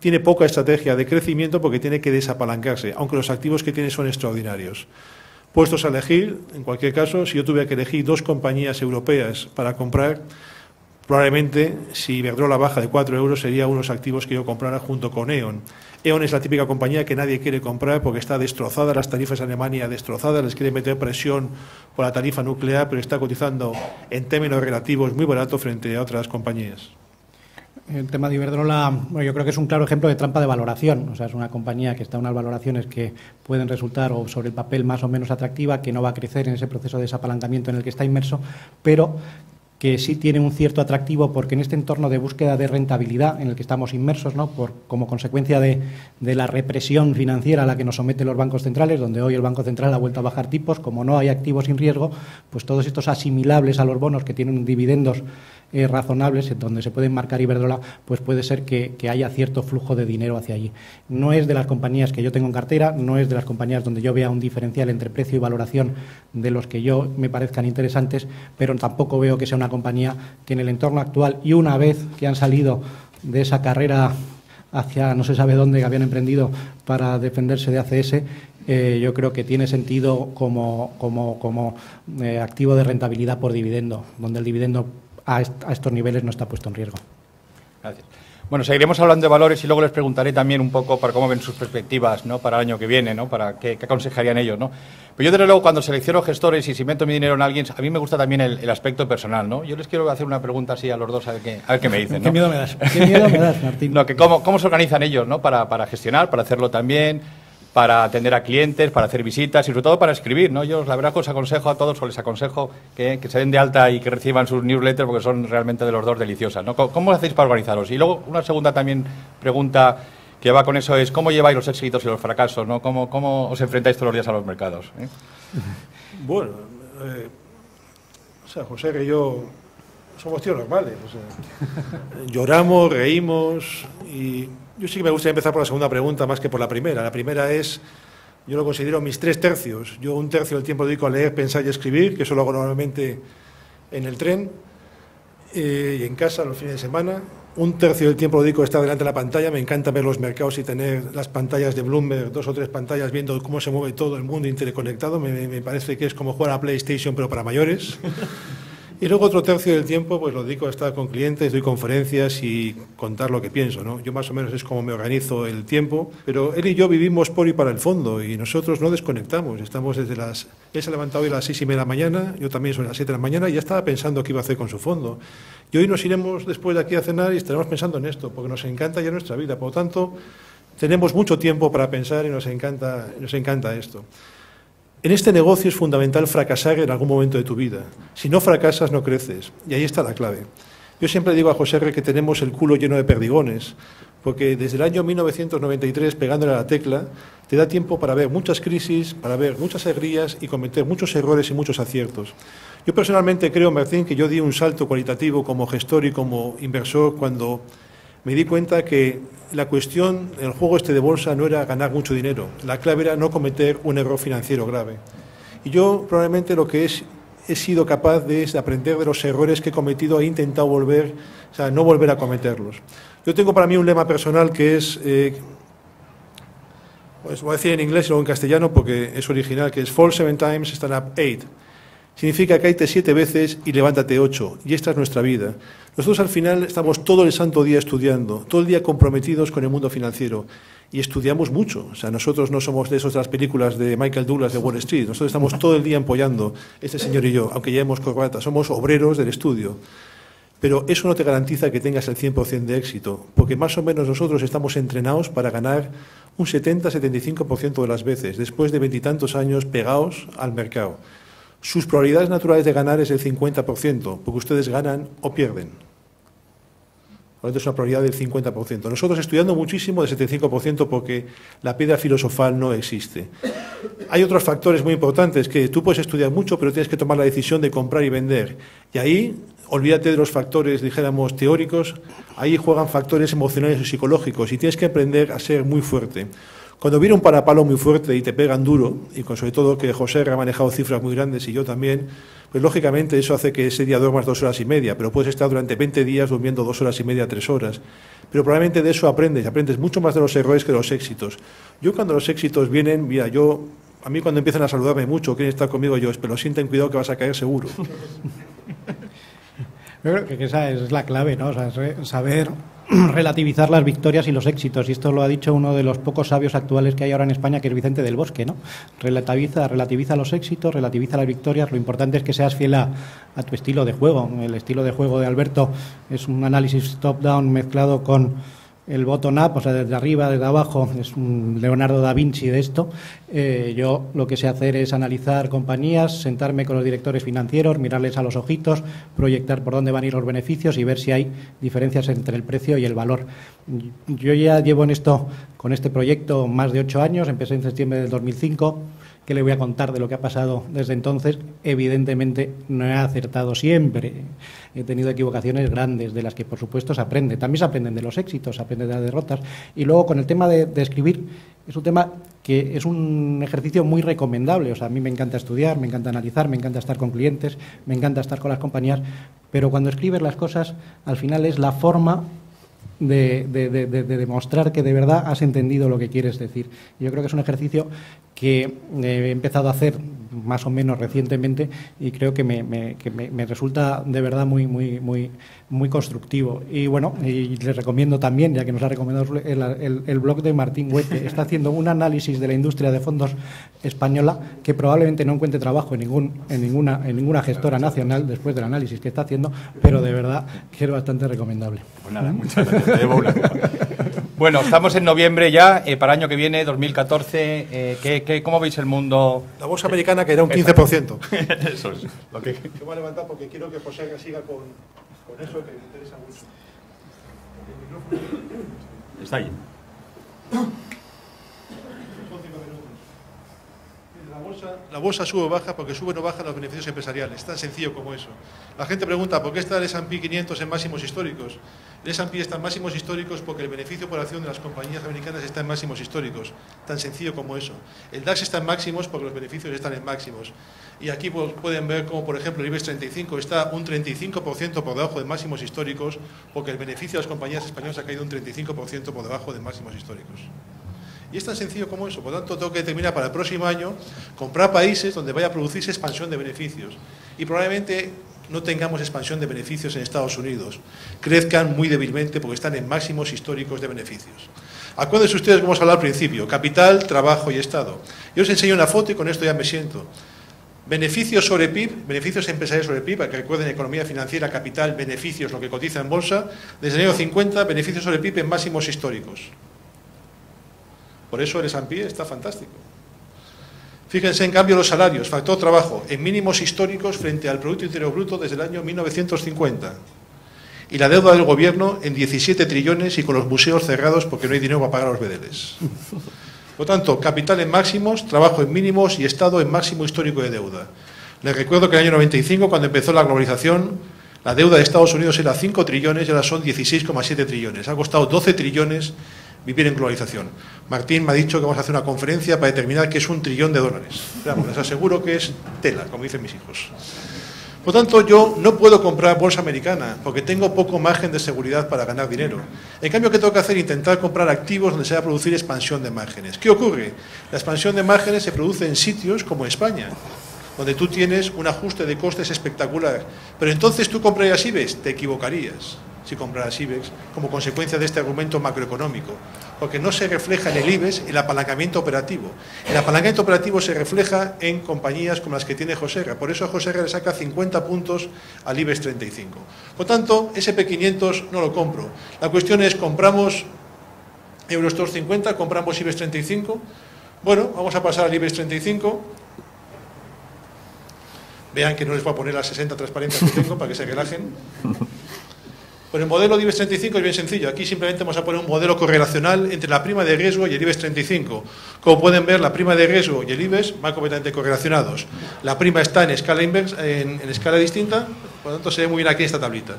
tiene poca estrategia de crecimiento porque tiene que desapalancarse, aunque los activos que tiene son extraordinarios. Puestos a elegir, en cualquier caso, si yo tuviera que elegir 2 compañías europeas para comprar, probablemente, si Iberdrola baja de 4 euros, sería unos activos que yo comprara junto con E.ON. E.ON es la típica compañía que nadie quiere comprar porque está destrozada, las tarifas en Alemania destrozadas, les quiere meter presión por la tarifa nuclear, pero está cotizando en términos relativos muy barato frente a otras compañías. El tema de Iberdrola, bueno, yo creo que es un claro ejemplo de trampa de valoración. O sea, es una compañía que está en unas valoraciones que pueden resultar o sobre el papel más o menos atractiva, que no va a crecer en ese proceso de desapalancamiento en el que está inmerso, pero que sí tiene un cierto atractivo porque en este entorno de búsqueda de rentabilidad en el que estamos inmersos, ¿no?, como consecuencia de la represión financiera a la que nos someten los bancos centrales, donde hoy el Banco Central ha vuelto a bajar tipos, como no hay activos sin riesgo, pues todos estos asimilables a los bonos que tienen dividendos razonables, en donde se pueden marcar Iberdrola, pues puede ser que haya cierto flujo de dinero hacia allí. No es de las compañías que yo tengo en cartera, no es de las compañías donde yo vea un diferencial entre precio y valoración de los que yo me parezcan interesantes, pero tampoco veo que sea una compañía que en el entorno actual, y una vez que han salido de esa carrera hacia no se sabe dónde que habían emprendido para defenderse de ACS, yo creo que tiene sentido como activo de rentabilidad por dividendo, donde el dividendo a estos niveles no está puesto en riesgo. Gracias. Bueno, seguiremos hablando de valores y luego les preguntaré también un poco para cómo ven sus perspectivas, ¿no?, para el año que viene, ¿no?, para qué aconsejarían ellos, ¿no? Pero yo, desde luego, cuando selecciono gestores y si meto mi dinero en alguien, a mí me gusta también el aspecto personal, ¿no? Yo les quiero hacer una pregunta así a los dos, a ver qué me dicen, ¿no? ¿Qué miedo me das? ¿Qué miedo me das, Martín? No, que cómo se organizan ellos, ¿no?, para gestionar, para hacerlo también, para atender a clientes, para hacer visitas y sobre todo para escribir, ¿no? Yo la verdad que os aconsejo a todos, o les aconsejo que se den de alta y que reciban sus newsletters porque son realmente de los dos deliciosas, ¿no? ¿Cómo hacéis para organizaros? Y luego una segunda también pregunta que va con eso es ¿cómo lleváis los éxitos y los fracasos, ¿no? ¿Cómo os enfrentáis todos los días a los mercados? Bueno, José y yo somos tíos normales. Lloramos, reímos y yo sí que me gustaría empezar por la segunda pregunta más que por la primera. La primera es, yo lo considero mis 3 tercios. Yo 1/3 del tiempo dedico a leer, pensar y escribir, que eso lo hago normalmente en el tren y en casa los fines de semana. 1/3 del tiempo lo dedico a estar delante de la pantalla. Me encanta ver los mercados y tener las pantallas de Bloomberg, 2 o 3 pantallas viendo cómo se mueve todo el mundo interconectado. Me parece que es como jugar a PlayStation pero para mayores. Y luego otro tercio del tiempo pues lo dedico a estar con clientes, doy conferencias y contar lo que pienso, ¿no? Yo más o menos es como me organizo el tiempo, pero él y yo vivimos por y para el fondo y nosotros no desconectamos. Estamos desde él se ha levantado hoy a las 6:30 de la mañana, yo también sobre las 7 de la mañana y ya estaba pensando qué iba a hacer con su fondo. Y hoy nos iremos después de aquí a cenar y estaremos pensando en esto, porque nos encanta ya nuestra vida. Por lo tanto, tenemos mucho tiempo para pensar y nos encanta esto. En este negocio es fundamental fracasar en algún momento de tu vida. Si no fracasas, no creces. Y ahí está la clave. Yo siempre digo a José R. que tenemos el culo lleno de perdigones, porque desde el año 1993, pegándole a la tecla, te da tiempo para ver muchas crisis, para ver muchas alegrías y cometer muchos errores y muchos aciertos. Yo personalmente creo, Martín, que yo di un salto cualitativo como gestor y como inversor cuando me di cuenta que la cuestión, el juego de bolsa no era ganar mucho dinero, la clave era no cometer un error financiero grave. Y yo probablemente lo que he sido capaz de aprender de los errores que he cometido e intentado no volver a cometerlos. Yo tengo para mí un lema personal que es, pues voy a decir en inglés y luego en castellano porque es original, que es fall 7 times, stand up 8. Significa cáete 7 veces y levántate 8. Y esta es nuestra vida. Nosotros al final estamos todo el santo día estudiando, todo el día comprometidos con el mundo financiero. Y estudiamos mucho. O sea, nosotros no somos de esos de las películas de Michael Douglas de Wall Street. Nosotros estamos todo el día empollando, este señor y yo, aunque llevemos corbata. Somos obreros del estudio. Pero eso no te garantiza que tengas el 100% de éxito, porque más o menos nosotros estamos entrenados para ganar un 70-75% de las veces, después de 20 y tantos años pegados al mercado. Sus probabilidades naturales de ganar es el 50%, porque ustedes ganan o pierden. Por lo tanto, es una probabilidad del 50%. Nosotros estudiando muchísimo del 75% porque la piedra filosofal no existe. Hay otros factores muy importantes que tú puedes estudiar mucho, pero tienes que tomar la decisión de comprar y vender. Y ahí olvídate de los factores, dijéramos, teóricos, ahí juegan factores emocionales y psicológicos y tienes que aprender a ser muy fuerte. Cuando viene un parapalo muy fuerte y te pegan duro, y sobre todo que José ha manejado cifras muy grandes y yo también, pues lógicamente eso hace que ese día duermas 2 horas y media, pero puedes estar durante 20 días durmiendo 2 horas y media, 3 horas. Pero probablemente de eso aprendes mucho más de los errores que de los éxitos. Yo cuando los éxitos vienen, mira, a mí cuando empiezan a saludarme mucho, quieren estar conmigo, pero sienten cuidado que vas a caer seguro. Yo creo que esa es la clave, ¿no? O sea, saber relativizar las victorias y los éxitos. Y esto lo ha dicho uno de los pocos sabios actuales que hay ahora en España, que es Vicente del Bosque, ¿no? Relativiza los éxitos, relativiza las victorias. Lo importante es que seas fiel a tu estilo de juego. El estilo de juego de Alberto es un análisis top-down mezclado con el bottom-up, o sea, desde arriba, desde abajo. Es un Leonardo da Vinci de esto. Yo lo que sé hacer es analizar compañías, sentarme con los directores financieros, mirarles a los ojitos, proyectar por dónde van a ir los beneficios y ver si hay diferencias entre el precio y el valor. Yo ya llevo en esto, con este proyecto, más de 8 años. Empecé en septiembre del 2005. ¿Qué le voy a contar de lo que ha pasado desde entonces? Evidentemente no he acertado siempre. He tenido equivocaciones grandes, de las que por supuesto se aprende. También se aprenden de los éxitos, se aprende de las derrotas. Y luego con el tema de escribir, es un tema que es un ejercicio muy recomendable. O sea, a mí me encanta estudiar, me encanta analizar, me encanta estar con clientes, me encanta estar con las compañías, pero cuando escribes las cosas, al final es la forma de demostrar que de verdad has entendido lo que quieres decir. Yo creo que es un ejercicio que he empezado a hacer más o menos recientemente y creo que me resulta de verdad muy constructivo. Y bueno, y les recomiendo también, ya que nos ha recomendado el blog de Martín Huete. Está haciendo un análisis de la industria de fondos española que probablemente no encuentre trabajo en ninguna gestora nacional después del análisis que está haciendo, pero de verdad que es bastante recomendable. Pues nada, muchas gracias. Te debo una. Bueno, estamos en noviembre ya, para el año que viene, 2014. ¿Cómo veis el mundo? La bolsa americana caerá un 15%. Eso es. Lo que... Yo voy a levantar porque quiero que José siga con eso que me interesa mucho. Está ahí. La bolsa sube o baja porque sube o no bajan los beneficios empresariales. Es tan sencillo como eso. La gente pregunta ¿por qué está el S&P 500 en máximos históricos? El S&P está en máximos históricos porque el beneficio por acción de las compañías americanas está en máximos históricos. Tan sencillo como eso. El DAX está en máximos porque los beneficios están en máximos. Y aquí pueden ver como, por ejemplo, el IBEX 35 está un 35% por debajo de máximos históricos porque el beneficio de las compañías españolas ha caído un 35% por debajo de máximos históricos. Y es tan sencillo como eso. Por lo tanto, tengo que determinar para el próximo año comprar países donde vaya a producirse expansión de beneficios. Y probablemente no tengamos expansión de beneficios en Estados Unidos. Crezcan muy débilmente porque están en máximos históricos de beneficios. Acuérdense ustedes como hemos hablado al principio. Capital, trabajo y Estado. Yo os enseño una foto y con esto ya me siento. Beneficios sobre PIB, beneficios empresariales sobre PIB, para que recuerden economía financiera, capital, beneficios, lo que cotiza en bolsa. Desde el año 50, beneficios sobre PIB en máximos históricos. Por eso el S&P está fantástico. Fíjense en cambio los salarios, factor trabajo, en mínimos históricos frente al Producto Interior Bruto desde el año 1950. Y la deuda del gobierno en 17 trillones y con los museos cerrados porque no hay dinero para pagar a los bedeles. Por lo tanto, capital en máximos, trabajo en mínimos y Estado en máximo histórico de deuda. Les recuerdo que en el año 95, cuando empezó la globalización, la deuda de Estados Unidos era 5 trillones y ahora son 16,7 trillones. Ha costado 12 trillones vivir en globalización. Martín me ha dicho que vamos a hacer una conferencia para determinar qué es $1 trillón. Vamos, les aseguro que es tela, como dicen mis hijos. Por tanto, yo no puedo comprar bolsa americana porque tengo poco margen de seguridad para ganar dinero. En cambio, ¿qué tengo que hacer? Intentar comprar activos donde se va a producir expansión de márgenes. ¿Qué ocurre? La expansión de márgenes se produce en sitios como España, donde tú tienes un ajuste de costes espectacular. Pero entonces tú comprarías IBEX, te equivocarías si compraras IBEX como consecuencia de este argumento macroeconómico, porque no se refleja en el IBEX el apalancamiento operativo. El apalancamiento operativo se refleja en compañías como las que tiene José R. Por eso José R. le saca 50 puntos al IBEX 35. Por tanto, SP500 no lo compro. La cuestión es, ¿compramos Eurostoxx 50? ¿Compramos IBEX 35? Bueno, vamos a pasar al IBEX 35. Vean que no les voy a poner las 60 transparencias que tengo para que se relajen. Con el modelo de IBEX 35 es bien sencillo. Aquí simplemente vamos a poner un modelo correlacional entre la prima de riesgo y el IBEX 35. Como pueden ver, la prima de riesgo y el IBEX van completamente correlacionados. La prima está en escala en escala distinta, por lo tanto se ve muy bien aquí en esta tablita.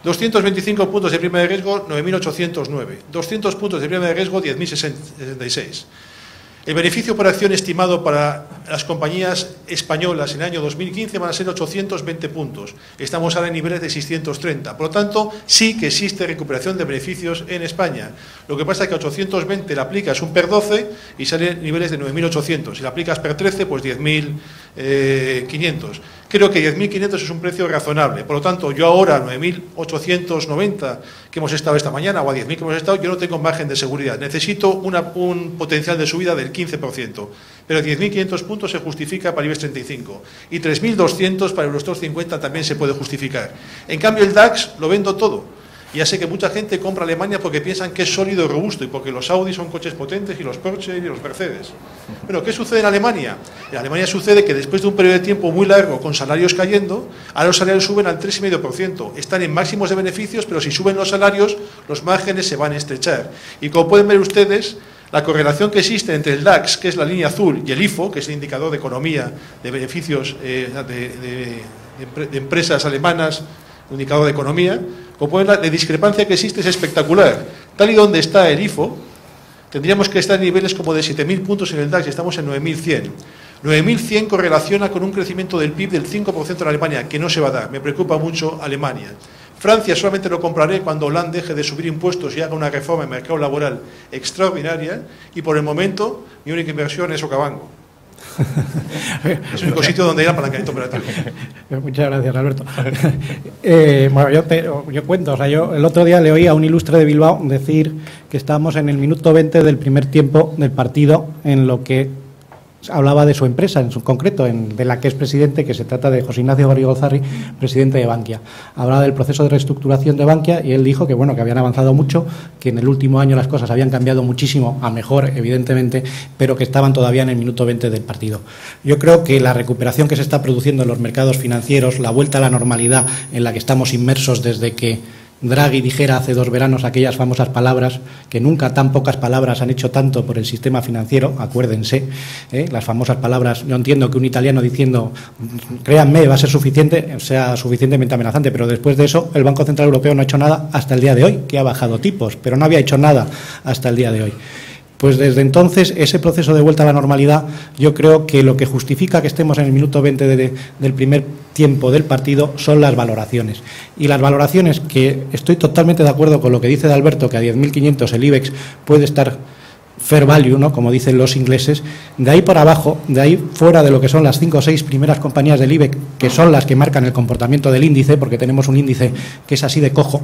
225 puntos de prima de riesgo, 9.809. 200 puntos de prima de riesgo, 10.066. El beneficio por acción estimado para las compañías españolas en el año 2015 van a ser 820 puntos. Estamos ahora en niveles de 630. Por lo tanto, sí que existe recuperación de beneficios en España. Lo que pasa es que a 820 le aplicas un PER 12 y salen niveles de 9.800. Si le aplicas PER 13, pues 10.500. Creo que 10.500 es un precio razonable. Por lo tanto, yo ahora, 9.890 que hemos estado esta mañana, o a 10.000 que hemos estado, yo no tengo margen de seguridad. Necesito un potencial de subida del 15%. Pero 10.500 puntos se justifica para IBEX 35. Y 3.200 para Eurostoxx 50 también se puede justificar. En cambio, el DAX lo vendo todo. Ya sé que mucha gente compra Alemania porque piensan que es sólido y robusto y porque los Audi son coches potentes y los Porsche y los Mercedes. Pero ¿qué sucede en Alemania? En Alemania sucede que después de un periodo de tiempo muy largo con salarios cayendo, ahora los salarios suben al 3,5%. Están en máximos de beneficios, pero si suben los salarios, los márgenes se van a estrechar. Y como pueden ver ustedes, la correlación que existe entre el DAX, que es la línea azul, y el IFO, que es el indicador de economía, de beneficios de empresas alemanas, indicador de economía, como pueden ver, la discrepancia que existe es espectacular. Tal y donde está el IFO, tendríamos que estar en niveles como de 7.000 puntos en el DAX y estamos en 9.100. 9.100 correlaciona con un crecimiento del PIB del 5% en Alemania, que no se va a dar. Me preocupa mucho Alemania. Francia solamente lo compraré cuando Hollande deje de subir impuestos y haga una reforma en mercado laboral extraordinaria, y por el momento mi única inversión es Okavango. Es el único sitio donde hay apalancamiento operativo. Muchas gracias, Alberto. Bueno, yo cuento, o sea, yo el otro día le oí a un ilustre de Bilbao decir que estábamos en el minuto 20 del primer tiempo del partido, en lo que hablaba de su empresa, en su concreto, de la que es presidente, que se trata de José Ignacio Gorrigozarri, presidente de Bankia. Hablaba del proceso de reestructuración de Bankia y él dijo que, bueno, que habían avanzado mucho, que en el último año las cosas habían cambiado muchísimo, a mejor, evidentemente, pero que estaban todavía en el minuto 20 del partido. Yo creo que la recuperación que se está produciendo en los mercados financieros, la vuelta a la normalidad en la que estamos inmersos desde que Draghi dijera hace 2 veranos aquellas famosas palabras, que nunca tan pocas palabras han hecho tanto por el sistema financiero, acuérdense, las famosas palabras. Yo entiendo que un italiano diciendo, créanme, va a ser suficiente, sea suficientemente amenazante, pero después de eso el Banco Central Europeo no ha hecho nada hasta el día de hoy, que ha bajado tipos, pero no había hecho nada hasta el día de hoy. Pues desde entonces, ese proceso de vuelta a la normalidad, yo creo que lo que justifica que estemos en el minuto 20 del primer tiempo del partido son las valoraciones. Y las valoraciones, que estoy totalmente de acuerdo con lo que dice de Alberto, que a 10.500 el IBEX puede estar fair value, ¿no?, como dicen los ingleses, de ahí por abajo, de ahí fuera de lo que son las 5 o 6 primeras compañías del IBEX, que son las que marcan el comportamiento del índice, porque tenemos un índice que es así de cojo,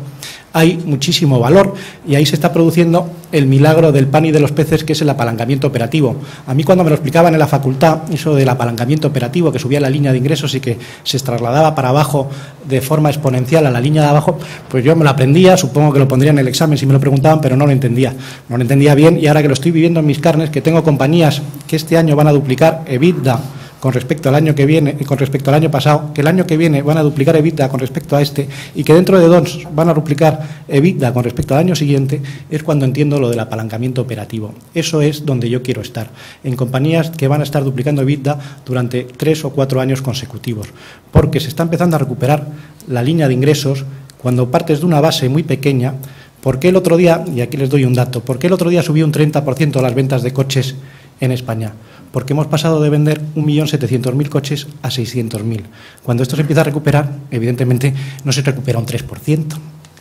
hay muchísimo valor y ahí se está produciendo el milagro del pan y de los peces, que es el apalancamiento operativo. A mí, cuando me lo explicaban en la facultad, eso del apalancamiento operativo, que subía la línea de ingresos y que se trasladaba para abajo de forma exponencial a la línea de abajo, pues yo me lo aprendía, supongo que lo pondría en el examen si me lo preguntaban, pero no lo entendía. No lo entendía bien, y ahora que lo estoy viviendo en mis carnes, que tengo compañías que este año van a duplicar EBITDA con respecto al año que viene y con respecto al año pasado, que el año que viene van a duplicar EBITDA con respecto a este, y que dentro de 2 van a duplicar EBITDA con respecto al año siguiente, es cuando entiendo lo del apalancamiento operativo. Eso es donde yo quiero estar, en compañías que van a estar duplicando EBITDA durante 3 o 4 años consecutivos, porque se está empezando a recuperar la línea de ingresos cuando partes de una base muy pequeña. ¿Por qué el otro día, y aquí les doy un dato, por qué el otro día subió un 30% las ventas de coches en España? Porque hemos pasado de vender 1.700.000 coches a 600.000. Cuando esto se empieza a recuperar, evidentemente no se recupera un 3%,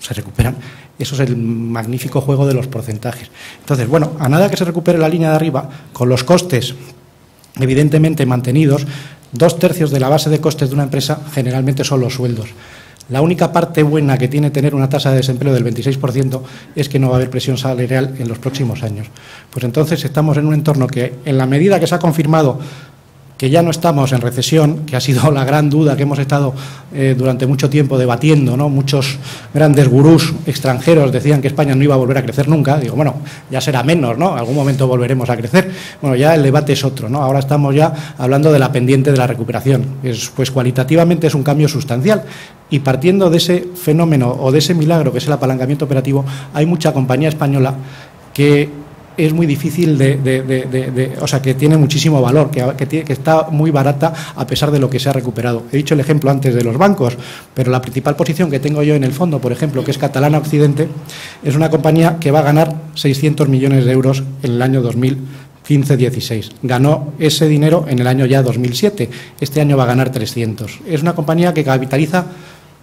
se recuperan. Eso es el magnífico juego de los porcentajes. Entonces, bueno, a nada que se recupere la línea de arriba, con los costes evidentemente mantenidos, 2/3 de la base de costes de una empresa generalmente son los sueldos. La única parte buena que tiene tener una tasa de desempleo del 26% es que no va a haber presión salarial en los próximos años. Pues entonces estamos en un entorno que, en la medida que se ha confirmado que ya no estamos en recesión, que ha sido la gran duda que hemos estado durante mucho tiempo debatiendo, ¿no? Muchos grandes gurús extranjeros decían que España no iba a volver a crecer nunca. Digo, bueno, ya será menos, ¿no? Algún momento volveremos a crecer. Bueno, ya el debate es otro, ¿no? Ahora estamos ya hablando de la pendiente de la recuperación. Pues cualitativamente es un cambio sustancial. Y partiendo de ese fenómeno o de ese milagro que es el apalancamiento operativo, hay mucha compañía española que es muy difícil o sea, que tiene muchísimo valor, que está muy barata a pesar de lo que se ha recuperado. He dicho el ejemplo antes de los bancos, pero la principal posición que tengo yo en el fondo, por ejemplo, que es Catalana Occidente, es una compañía que va a ganar 600 millones de euros en el año 2015-16. Ganó ese dinero en el año ya 2007. Este año va a ganar 300. Es una compañía que capitaliza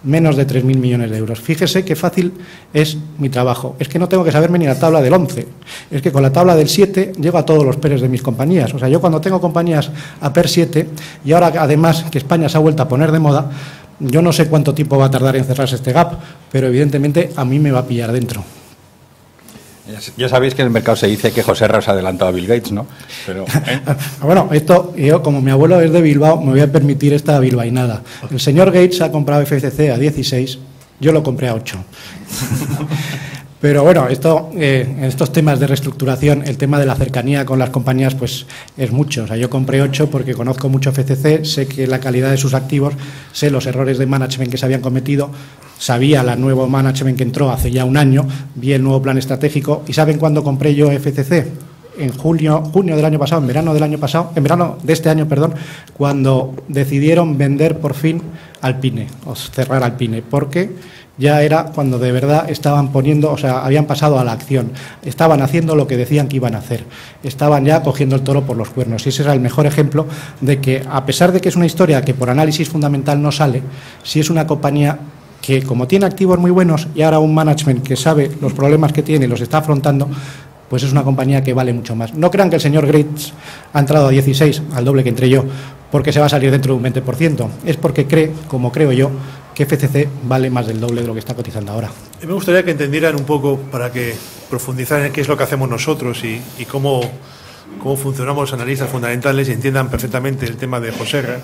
menos de 3.000 millones de euros. Fíjese qué fácil es mi trabajo. Es que no tengo que saberme ni la tabla del 11. Es que con la tabla del 7 llego a todos los PERs de mis compañías. O sea, yo cuando tengo compañías a PER 7, y ahora además que España se ha vuelto a poner de moda, yo no sé cuánto tiempo va a tardar en cerrarse este gap, pero evidentemente a mí me va a pillar dentro. Ya sabéis que en el mercado se dice que José Ra se ha adelantado a Bill Gates, ¿no? Pero, Bueno, esto, yo como mi abuelo es de Bilbao, me voy a permitir esta bilbainada. El señor Gates ha comprado FCC a 16, yo lo compré a 8. Pero bueno, en estos temas de reestructuración, el tema de la cercanía con las compañías, pues es mucho. O sea, yo compré 8 porque conozco mucho FCC, sé que la calidad de sus activos, sé los errores de management que se habían cometido, sabía el nuevo management que entró hace ya un año, vi el nuevo plan estratégico. ¿Y saben cuándo compré yo FCC? En junio del año pasado, en verano de este año, perdón, cuando decidieron vender por fin Alpine, o cerrar Alpine, porque ya era cuando de verdad estaban poniendo, o sea, habían pasado a la acción, estaban haciendo lo que decían que iban a hacer, estaban ya cogiendo el toro por los cuernos. Y ese era el mejor ejemplo de que, a pesar de que es una historia que por análisis fundamental no sale, sí es una compañía que, como tiene activos muy buenos y ahora un management que sabe los problemas que tiene y los está afrontando, pues es una compañía que vale mucho más. No crean que el señor Gates ha entrado a 16, al doble que entré yo, porque se va a salir dentro de un 20%. Es porque cree, como creo yo, que FCC vale más del doble de lo que está cotizando ahora. Me gustaría que entendieran un poco, para que profundizaran en qué es lo que hacemos nosotros y cómo funcionamos los analistas fundamentales y entiendan perfectamente el tema de José Ra.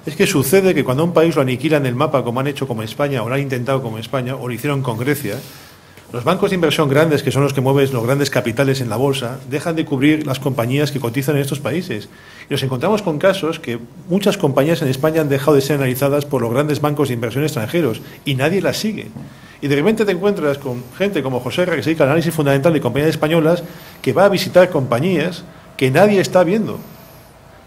Es que sucede que cuando un país lo aniquila en el mapa, como han hecho como España, o lo han intentado como España, o lo hicieron con Grecia, los bancos de inversión grandes, que son los que mueven los grandes capitales en la bolsa, dejan de cubrir las compañías que cotizan en estos países. Y nos encontramos con casos que muchas compañías en España han dejado de ser analizadas por los grandes bancos de inversión extranjeros y nadie las sigue. Y de repente te encuentras con gente como José Ra, que se dedica al análisis fundamental de compañías españolas, que va a visitar compañías que nadie está viendo.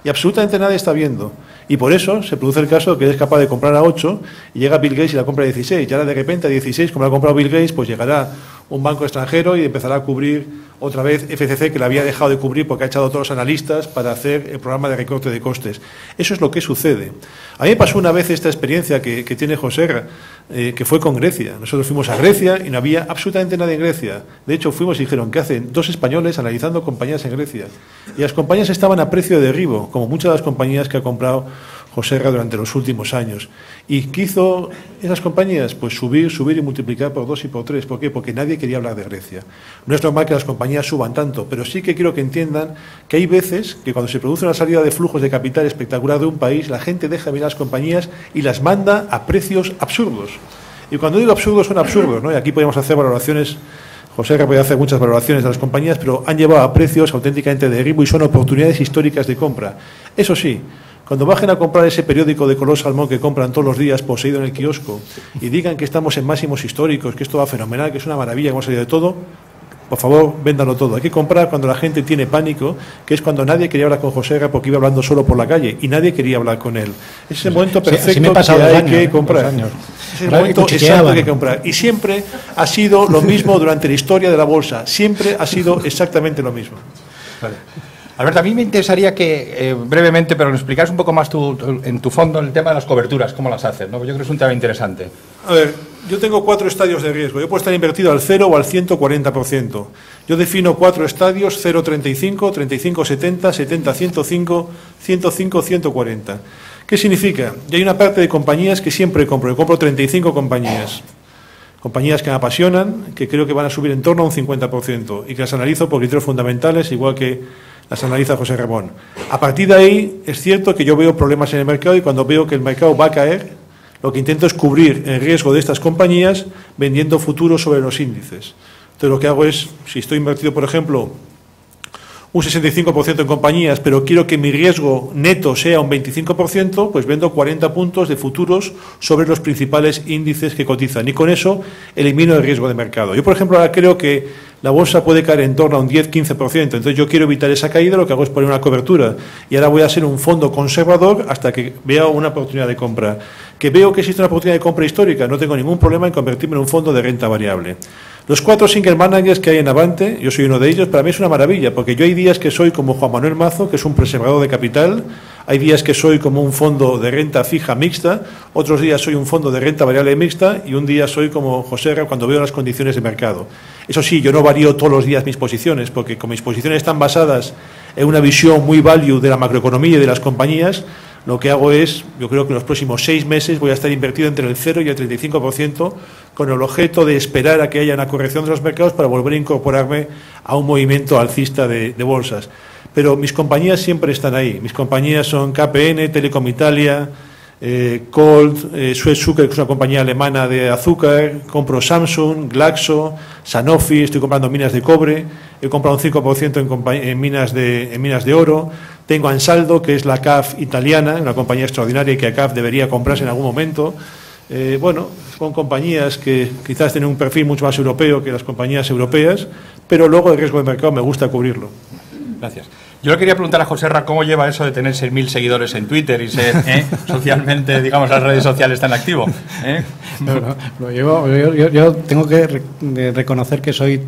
Y absolutamente nadie está viendo. Y por eso se produce el caso de que es capaz de comprar a 8 y llega Bill Gates y la compra a 16. Y ahora de repente a 16, como la ha comprado Bill Gates, pues llegará un banco extranjero y empezará a cubrir otra vez FCC, que la había dejado de cubrir porque ha echado a todos los analistas para hacer el programa de recorte de costes. Eso es lo que sucede. A mí me pasó una vez esta experiencia que tiene José Ra, que fue con Grecia. Nosotros fuimos a Grecia y no había absolutamente nadie en Grecia. De hecho, fuimos y dijeron, ¿qué hacen 2 españoles analizando compañías en Grecia? Y las compañías estaban a precio de derribo, como muchas de las compañías que ha comprado José Ra durante los últimos años. ¿Y qué hizo esas compañías? Pues subir y multiplicar por 2 y por 3. ¿Por qué? Porque nadie quería hablar de Grecia. No es normal que las compañías suban tanto, pero sí que quiero que entiendan que hay veces que cuando se produce una salida de flujos de capital espectacular de un país, la gente deja de mirar las compañías y las manda a precios absurdos. Y cuando digo absurdos, son absurdos, ¿no? Y aquí podemos hacer valoraciones. José Ra puede hacer muchas valoraciones de las compañías, pero han llevado a precios auténticamente de derribo y son oportunidades históricas de compra. Eso sí, cuando bajen a comprar ese periódico de color salmón que compran todos los días poseído en el kiosco y digan que estamos en máximos históricos, que esto va fenomenal, que es una maravilla, que hemos salido de todo, por favor, véndanlo todo. Hay que comprar cuando la gente tiene pánico, que es cuando nadie quería hablar con José Ra porque iba hablando solo por la calle y nadie quería hablar con él. Es el momento perfecto que hay que comprar. Es el momento exacto que hay que comprar. Y siempre ha sido lo mismo durante la historia de la bolsa. Siempre ha sido exactamente lo mismo. Vale. Alberto, a mí me interesaría que brevemente, pero nos explicaras un poco más en tu fondo el tema de las coberturas, cómo las haces, ¿no? Yo creo que es un tema interesante. A ver, yo tengo 4 estadios de riesgo. Yo puedo estar invertido al 0 o al 140%. Yo defino 4 estadios, 0,35, 35,70, 70, 105, 105, 140. ¿Qué significa? Yo hay una parte de compañías que siempre compro. Yo compro 35 compañías. Compañías que me apasionan, que creo que van a subir en torno a un 50% y que las analizo por criterios fundamentales, igual que las analiza José Ramón. A partir de ahí, es cierto que yo veo problemas en el mercado y cuando veo que el mercado va a caer, lo que intento es cubrir el riesgo de estas compañías vendiendo futuros sobre los índices. Entonces, lo que hago es, si estoy invertido, por ejemplo, un 65% en compañías, pero quiero que mi riesgo neto sea un 25%, pues vendo 40 puntos de futuros sobre los principales índices que cotizan. Y con eso elimino el riesgo de mercado. Yo, por ejemplo, ahora creo que la bolsa puede caer en torno a un 10-15%. Entonces, yo quiero evitar esa caída, lo que hago es poner una cobertura. Y ahora voy a ser un fondo conservador hasta que vea una oportunidad de compra. Que veo que existe una oportunidad de compra histórica, no tengo ningún problema en convertirme en un fondo de renta variable. Los 4 single managers que hay en Avante, yo soy uno de ellos, para mí es una maravilla, porque yo hay días que soy como Juan Manuel Mazo, que es un preservador de capital, hay días que soy como un fondo de renta fija mixta, otros días soy un fondo de renta variable mixta y un día soy como José R. cuando veo las condiciones de mercado. Eso sí, yo no varío todos los días mis posiciones, porque como mis posiciones están basadas en una visión muy value de la macroeconomía y de las compañías, lo que hago es, yo creo que en los próximos 6 meses voy a estar invertido entre el 0 y el 35% con el objeto de esperar a que haya una corrección de los mercados para volver a incorporarme a un movimiento alcista de bolsas. Pero mis compañías siempre están ahí. Mis compañías son KPN, Telecom Italia, Colt, Suez Zucker, que es una compañía alemana de azúcar, compro Samsung, Glaxo, Sanofi, estoy comprando minas de cobre, he comprado un 5% en minas de oro. Tengo Ansaldo, que es la CAF italiana, una compañía extraordinaria y que CAF debería comprarse en algún momento. Bueno, son compañías que quizás tienen un perfil mucho más europeo que las compañías europeas, pero luego el riesgo de mercado me gusta cubrirlo. Gracias. Yo le quería preguntar a José Ra cómo lleva eso de tener 6.000 seguidores en Twitter y ser socialmente, digamos, las redes sociales tan activo. Yo tengo que reconocer que soy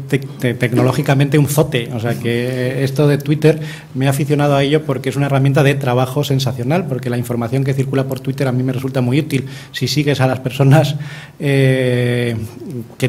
tecnológicamente un zote, o sea que esto de Twitter me he aficionado a ello porque es una herramienta de trabajo sensacional, porque la información que circula por Twitter a mí me resulta muy útil. Si sigues a las personas que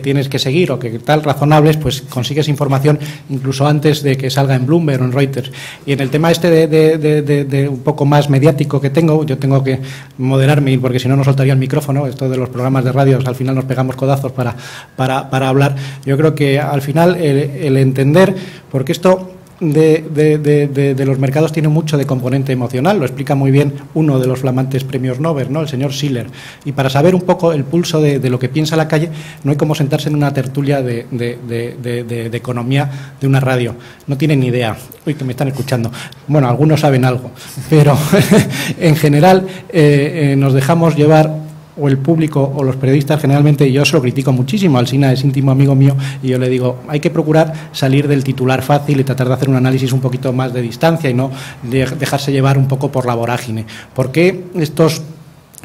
tienes que seguir o que tal razonables, pues consigues información incluso antes de que salga en Bloomberg o en Reuters. Y en el tema este de un poco más mediático que tengo, yo tengo que moderarme porque si no soltaría el micrófono. Esto de los programas de radio, al final nos pegamos codazos para hablar. Yo creo que al final el entender, porque esto de los mercados tiene mucho de componente emocional, lo explica muy bien uno de los flamantes premios Nobel, ¿no? El señor Schiller. Y para saber un poco el pulso de lo que piensa la calle, no hay como sentarse en una tertulia de economía de una radio. No tienen ni idea. Uy, que me están escuchando. Bueno, algunos saben algo, pero en general nos dejamos llevar, o el público o los periodistas generalmente, y yo se lo critico muchísimo. Alsina es íntimo amigo mío y yo le digo, hay que procurar salir del titular fácil y tratar de hacer un análisis un poquito más de distancia y no dejarse llevar un poco por la vorágine. ¿Por qué estos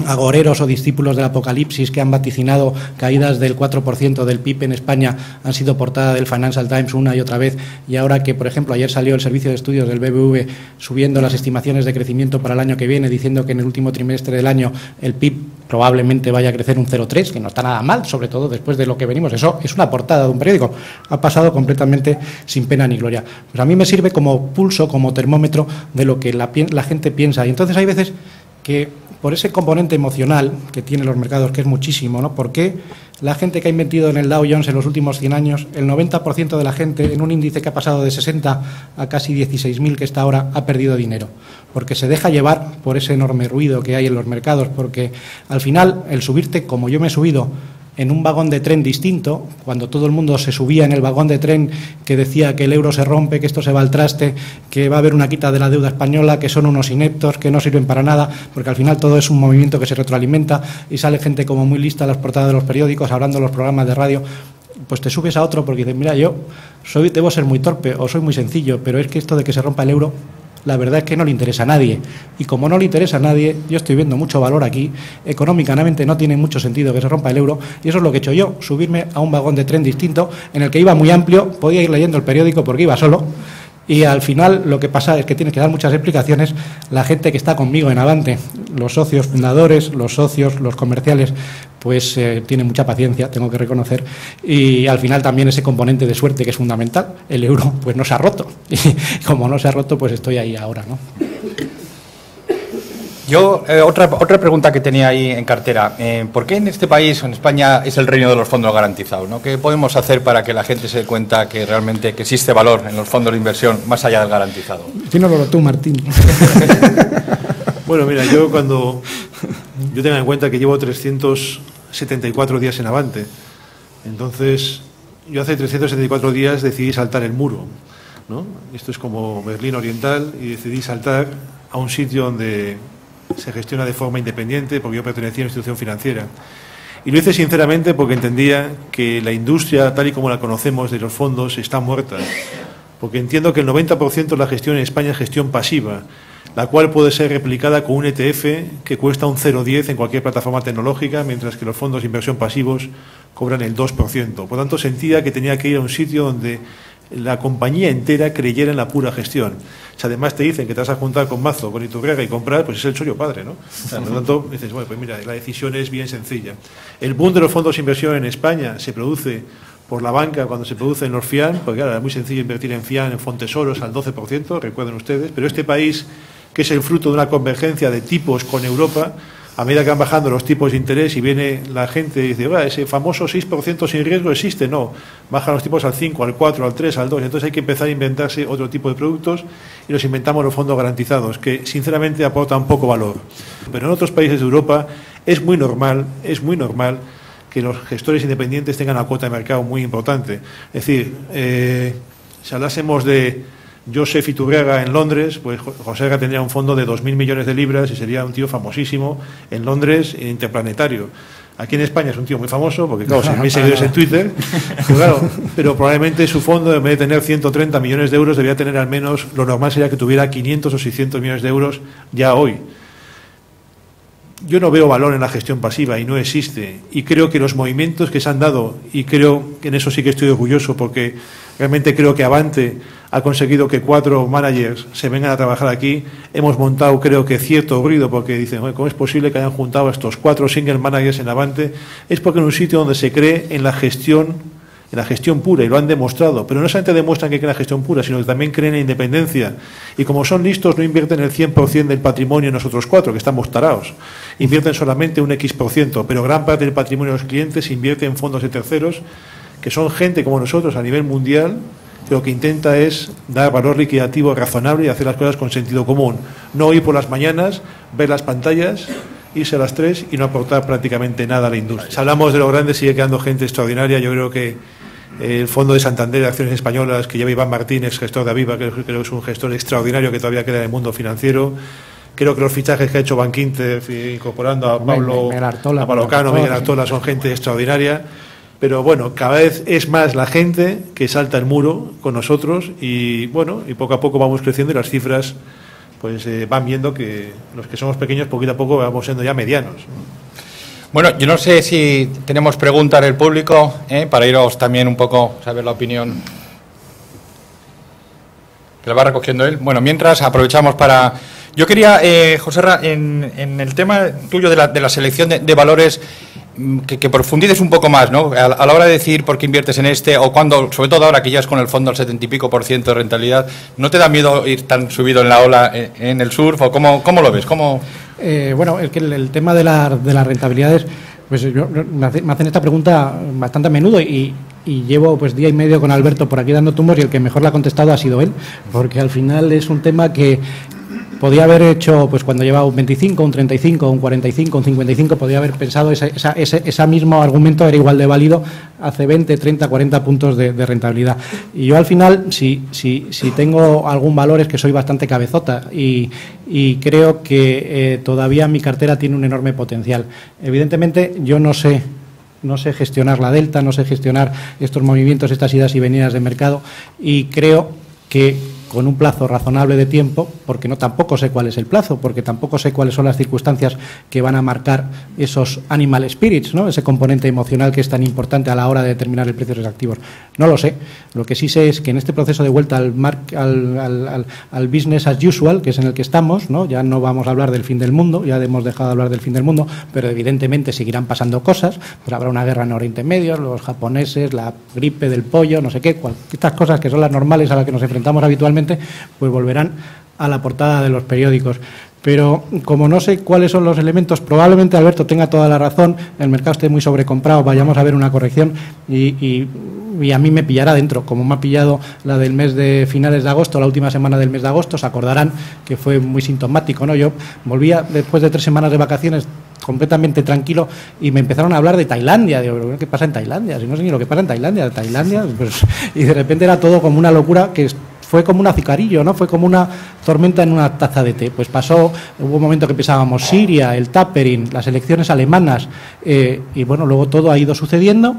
agoreros o discípulos del apocalipsis que han vaticinado caídas del 4% del PIB en España han sido portada del Financial Times una y otra vez, y ahora que, por ejemplo, ayer salió el servicio de estudios del BBV subiendo las estimaciones de crecimiento para el año que viene, diciendo que en el último trimestre del año el PIB probablemente vaya a crecer un 0,3, que no está nada mal, sobre todo después de lo que venimos? Eso es una portada de un periódico. Ha pasado completamente sin pena ni gloria. Pues a mí me sirve como pulso, como termómetro de lo que la gente piensa. Y entonces hay veces que, por ese componente emocional que tienen los mercados, que es muchísimo, ¿no? ¿Por qué la gente que ha invertido en el Dow Jones en los últimos 100 años, el 90% de la gente en un índice que ha pasado de 60 a casi 16.000 que está ahora, ha perdido dinero? Porque se deja llevar por ese enorme ruido que hay en los mercados, porque al final el subirte, como yo me he subido, en un vagón de tren distinto, cuando todo el mundo se subía en el vagón de tren que decía que el euro se rompe, que esto se va al traste, que va a haber una quita de la deuda española, que son unos ineptos, que no sirven para nada, porque al final todo es un movimiento que se retroalimenta y sale gente como muy lista a las portadas de los periódicos, hablando en los programas de radio. Pues te subes a otro porque dices, mira, yo debo ser muy torpe o soy muy sencillo, pero es que esto de que se rompa el euro, la verdad es que no le interesa a nadie. Y como no le interesa a nadie, yo estoy viendo mucho valor aquí. Económicamente no tiene mucho sentido que se rompa el euro. Y eso es lo que he hecho yo, subirme a un vagón de tren distinto, en el que iba muy amplio, podía ir leyendo el periódico porque iba solo. Y al final lo que pasa es que tienes que dar muchas explicaciones. La gente que está conmigo en Avante, los socios fundadores, los socios, los comerciales, pues tiene mucha paciencia, tengo que reconocer, y al final también ese componente de suerte que es fundamental. El euro pues no se ha roto, y como no se ha roto, pues estoy ahí ahora, ¿no? Yo, otra pregunta que tenía ahí en cartera. ¿Por qué en este país, en España, es el reino de los fondos garantizados, ¿no? ¿Qué podemos hacer para que la gente se dé cuenta que realmente que existe valor en los fondos de inversión más allá del garantizado? Dínoslo tú, Martín. Bueno, mira, yo tengo en cuenta que llevo 374 días en Avante. Entonces, yo hace 374 días decidí saltar el muro, ¿no? Esto es como Berlín Oriental y decidí saltar a un sitio donde se gestiona de forma independiente, porque yo pertenecía a una institución financiera. Y lo hice sinceramente porque entendía que la industria, tal y como la conocemos de los fondos, está muerta. Porque entiendo que el 90% de la gestión en España es gestión pasiva, la cual puede ser replicada con un ETF que cuesta un 0,10 en cualquier plataforma tecnológica, mientras que los fondos de inversión pasivos cobran el 2%. Por tanto, sentía que tenía que ir a un sitio donde la compañía entera creyera en la pura gestión. Si además te dicen que te vas a juntar con Mazo, con Iturriaga y comprar, pues es el chollo padre, ¿no? O sea, por lo tanto, dices, bueno, pues mira, la decisión es bien sencilla. El boom de los fondos de inversión en España se produce por la banca cuando se produce en los FIAN, porque claro, es muy sencillo invertir en FIAN, en Fontesoros, al 12%, recuerden ustedes, pero este país, que es el fruto de una convergencia de tipos con Europa, a medida que van bajando los tipos de interés y viene la gente y dice, ese famoso 6% sin riesgo existe, no, bajan los tipos al 5, al 4, al 3, al 2, entonces hay que empezar a inventarse otro tipo de productos y nos inventamos los fondos garantizados, que sinceramente aportan poco valor. Pero en otros países de Europa es muy normal que los gestores independientes tengan una cuota de mercado muy importante. Es decir, si hablásemos de Joseph Iturriaga en Londres, pues José Ga tendría un fondo de 2.000 millones de libras y sería un tío famosísimo en Londres, interplanetario. Aquí en España es un tío muy famoso, porque claro, 6.000 seguidores en Twitter, pero probablemente su fondo, en vez de tener 130 millones de euros, debería tener al menos, lo normal sería que tuviera 500 o 600 millones de euros ya hoy. Yo no veo valor en la gestión pasiva y no existe. Y creo que los movimientos que se han dado, y creo que en eso sí que estoy orgulloso, porque realmente creo que Avante ha conseguido que 4 managers se vengan a trabajar aquí. Hemos montado, creo que, cierto ruido, porque dicen, ¿cómo es posible que hayan juntado a estos 4 single managers en Avante? Es porque en un sitio donde se cree en la gestión pura, y lo han demostrado, pero no solamente demuestran que creen en la gestión pura, sino que también creen en independencia, y como son listos no invierten el 100% del patrimonio en nosotros 4, que estamos tarados, invierten solamente un X%, pero gran parte del patrimonio de los clientes invierte en fondos de terceros, que son gente como nosotros a nivel mundial, que lo que intenta es dar valor liquidativo razonable y hacer las cosas con sentido común, no ir por las mañanas, ver las pantallas, irse a las 3 y no aportar prácticamente nada a la industria. Si hablamos de lo grande, sigue quedando gente extraordinaria. Yo creo que el Fondo de Santander de Acciones Españolas, que lleva Iván Martínez, gestor de Aviva, que creo que es un gestor extraordinario que todavía queda en el mundo financiero. Creo que los fichajes que ha hecho Bankinter, incorporando a Pablo Cano, Miguel Artola, son gente extraordinaria. Pero bueno, cada vez es más la gente que salta el muro con nosotros y bueno, y poco a poco vamos creciendo y las cifras pues van viendo que los que somos pequeños poquito a poco vamos siendo ya medianos. Bueno, yo no sé si tenemos preguntas del público, para iros también un poco a saber la opinión que la va recogiendo él. Bueno, mientras aprovechamos para... Yo quería, José Ra, en el tema tuyo de la selección de valores, que profundices un poco más, ¿no? A la hora de decir por qué inviertes en este, o cuando, sobre todo ahora que ya es con el fondo al 70 y pico % de rentabilidad, ¿no te da miedo ir tan subido en la ola en el surf? ¿O cómo lo ves? Bueno, es que el tema de las rentabilidades, pues me hacen esta pregunta bastante a menudo y llevo pues día y medio con Alberto por aquí dando tumbos y el que mejor la ha contestado ha sido él, porque al final es un tema que podía haber hecho, pues cuando llevaba un 25, un 35, un 45, un 55, podía haber pensado ese mismo argumento era igual de válido hace 20, 30, 40 puntos de rentabilidad. Y yo al final, si tengo algún valor es que soy bastante cabezota y creo que todavía mi cartera tiene un enorme potencial. Evidentemente yo no sé gestionar la delta, no sé gestionar estos movimientos, estas idas y venidas de mercado y creo que con un plazo razonable de tiempo, porque tampoco sé cuál es el plazo, porque tampoco sé cuáles son las circunstancias que van a marcar esos animal spirits, ¿no? Ese componente emocional que es tan importante a la hora de determinar el precio de los activos. No lo sé. Lo que sí sé es que en este proceso de vuelta al business as usual, que es en el que estamos, ¿no? Ya no vamos a hablar del fin del mundo, ya hemos dejado de hablar del fin del mundo, pero evidentemente seguirán pasando cosas, pues habrá una guerra en Oriente Medio, los japoneses, la gripe del pollo, no sé qué, estas cosas que son las normales a las que nos enfrentamos habitualmente, pues volverán a la portada de los periódicos. Pero como no sé cuáles son los elementos, probablemente Alberto tenga toda la razón, el mercado esté muy sobrecomprado, vayamos a ver una corrección y a mí me pillará dentro, como me ha pillado la del mes de finales de agosto, la última semana del mes de agosto. Se acordarán que fue muy sintomático, ¿no? Yo volvía después de 3 semanas de vacaciones completamente tranquilo y me empezaron a hablar de Tailandia. Digo, ¿qué pasa en Tailandia? Si no sé ni lo que pasa en Tailandia, pues, y de repente era todo como una locura que fue como un azucarillo, ¿no? Fue como una tormenta en una taza de té. Pues pasó, hubo un momento que pensábamos Siria, el tapering, las elecciones alemanas, y bueno, luego todo ha ido sucediendo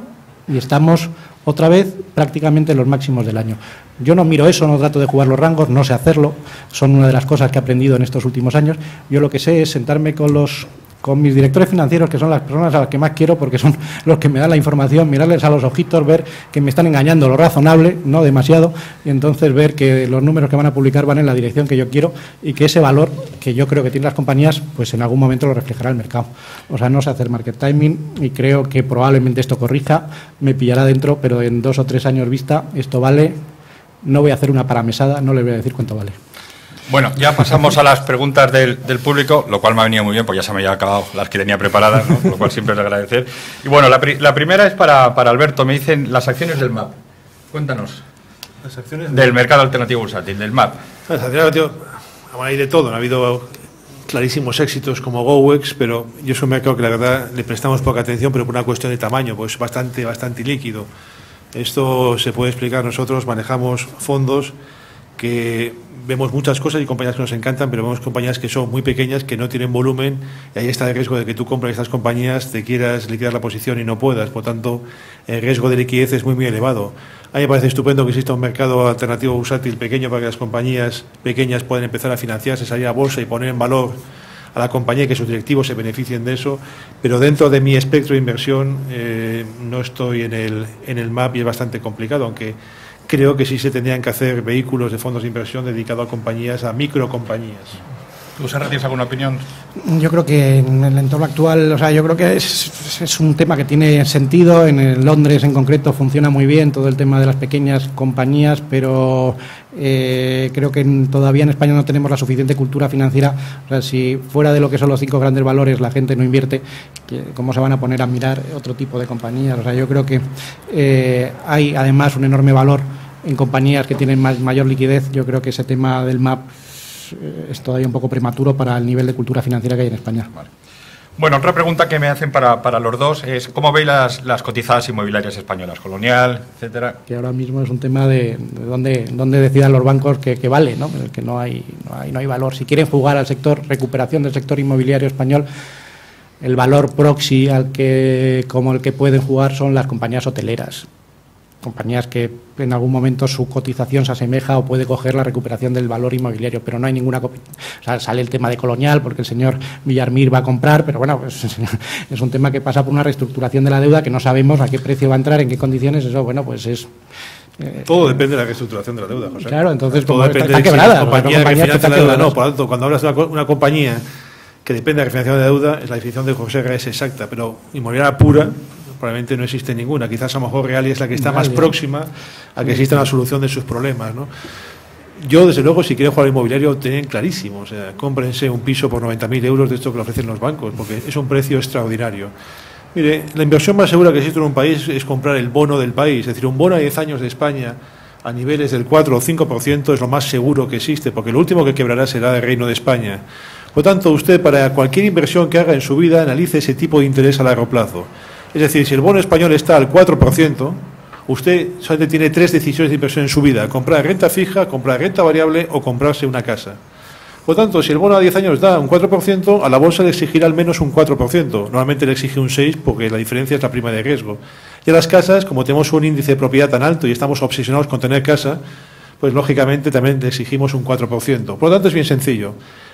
y estamos otra vez prácticamente en los máximos del año. Yo no miro eso, no trato de jugar los rangos, no sé hacerlo, son una de las cosas que he aprendido en estos últimos años. Yo lo que sé es sentarme con mis directores financieros, que son las personas a las que más quiero porque son los que me dan la información, mirarles a los ojitos, ver que me están engañando lo razonable, no demasiado, y entonces ver que los números que van a publicar van en la dirección que yo quiero y que ese valor que yo creo que tienen las compañías, pues en algún momento lo reflejará el mercado. O sea, no sé hacer market timing y creo que probablemente esto corrija, me pillará dentro, pero en 2 o 3 años vista esto vale, no voy a hacer una paramesada, no le voy a decir cuánto vale. Bueno, ya pasamos a las preguntas del público, lo cual me ha venido muy bien, pues ya se me había acabado las que tenía preparadas, ¿no? Lo cual siempre es de agradecer. Y bueno, la primera es para Alberto. Me dicen las acciones del MAP. Cuéntanos. Las acciones del mercado alternativo bursátil, del MAP. Las acciones hay de todo. Ha habido clarísimos éxitos como GoWex, pero yo es un mercado que la verdad le prestamos poca atención, pero por una cuestión de tamaño, pues bastante ilíquido. Esto se puede explicar. Nosotros manejamos fondos que vemos muchas cosas y compañías que nos encantan, pero vemos compañías que son muy pequeñas, que no tienen volumen, y ahí está el riesgo de que tú compres estas compañías, te quieras liquidar la posición y no puedas. Por tanto, el riesgo de liquidez es muy elevado. A mí me parece estupendo que exista un mercado alternativo bursátil pequeño para que las compañías pequeñas puedan empezar a financiarse, salir a bolsa y poner en valor a la compañía y que sus directivos se beneficien de eso, pero dentro de mi espectro de inversión no estoy en el MAP y es bastante complicado, aunque creo que sí se tendrían que hacer vehículos de fondos de inversión dedicados a compañías, a microcompañías. ¿Tú, Serra, tienes alguna opinión? Yo creo que en el entorno actual, o sea, yo creo que es un tema que tiene sentido. En Londres, en concreto, funciona muy bien todo el tema de las pequeñas compañías, pero creo que todavía en España no tenemos la suficiente cultura financiera. O sea, si fuera de lo que son los 5 grandes valores la gente no invierte, ¿cómo se van a poner a mirar otro tipo de compañías? O sea, yo creo que hay además un enorme valor en compañías que tienen mayor liquidez. Yo creo que ese tema del MAP es todavía un poco prematuro para el nivel de cultura financiera que hay en España. Vale. Bueno, otra pregunta que me hacen para los dos es ¿cómo veis las cotizadas inmobiliarias españolas? Colonial, etcétera. Que ahora mismo es un tema de dónde decidan los bancos que vale, ¿no? Que no hay valor. Si quieren jugar al sector, recuperación del sector inmobiliario español, el valor proxy como el que pueden jugar son las compañías hoteleras. Compañías que en algún momento su cotización se asemeja o puede coger la recuperación del valor inmobiliario, pero no hay ninguna... O sea, sale el tema de Colonial porque el señor Villarmir va a comprar, pero bueno, pues, es un tema que pasa por una reestructuración de la deuda que no sabemos a qué precio va a entrar, en qué condiciones, eso, bueno, pues es... todo depende de la reestructuración de la deuda, José. Claro, entonces todo depende está quebrada. Si la compañía que financia la deuda, no. Por lo tanto, cuando hablas de una compañía que depende de la refinanciación de deuda, la definición de José es exacta, pero inmobiliaria pura probablemente no existe ninguna. Quizás a lo mejor Real es la que está más próxima a que exista una solución de sus problemas, ¿no? Yo, desde luego, si quieren jugar al inmobiliario, tienen clarísimo. O sea, cómprense un piso por 90.000 euros de esto que le ofrecen los bancos, porque es un precio extraordinario. Mire, la inversión más segura que existe en un país es comprar el bono del país. Es decir, un bono a 10 años de España a niveles del 4 o 5% es lo más seguro que existe, porque lo último que quebrará será el Reino de España. Por tanto, usted, para cualquier inversión que haga en su vida, analice ese tipo de interés a largo plazo. Es decir, si el bono español está al 4%, usted solamente tiene 3 decisiones de inversión en su vida: comprar renta fija, comprar renta variable o comprarse una casa. Por tanto, si el bono a 10 años da un 4%, a la bolsa le exigirá al menos un 4%. Normalmente le exige un 6% porque la diferencia es la prima de riesgo. Y a las casas, como tenemos un índice de propiedad tan alto y estamos obsesionados con tener casa, pues lógicamente también le exigimos un 4%. Por lo tanto, es bien sencillo.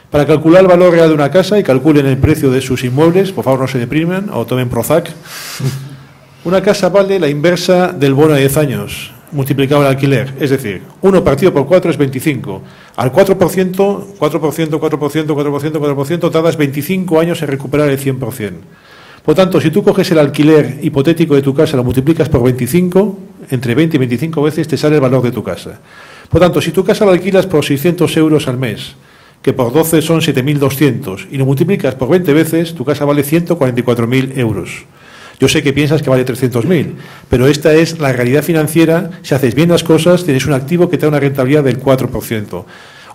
Para calcular el valor real de una casa y calculen el precio de sus inmuebles, por favor no se depriman o tomen Prozac. Una casa vale la inversa del bono a 10 años, multiplicado el alquiler. Es decir, 1 partido por 4 es 25. Al 4%, tardas 25 años en recuperar el 100%. Por tanto, si tú coges el alquiler hipotético de tu casa, lo multiplicas por 25, entre 20 y 25 veces te sale el valor de tu casa. Por tanto, si tu casa la alquilas por 600 euros al mes, que por 12 son 7.200, y lo multiplicas por 20 veces, tu casa vale 144.000 euros. Yo sé que piensas que vale 300.000, pero esta es la realidad financiera. Si haces bien las cosas, tienes un activo que te da una rentabilidad del 4%.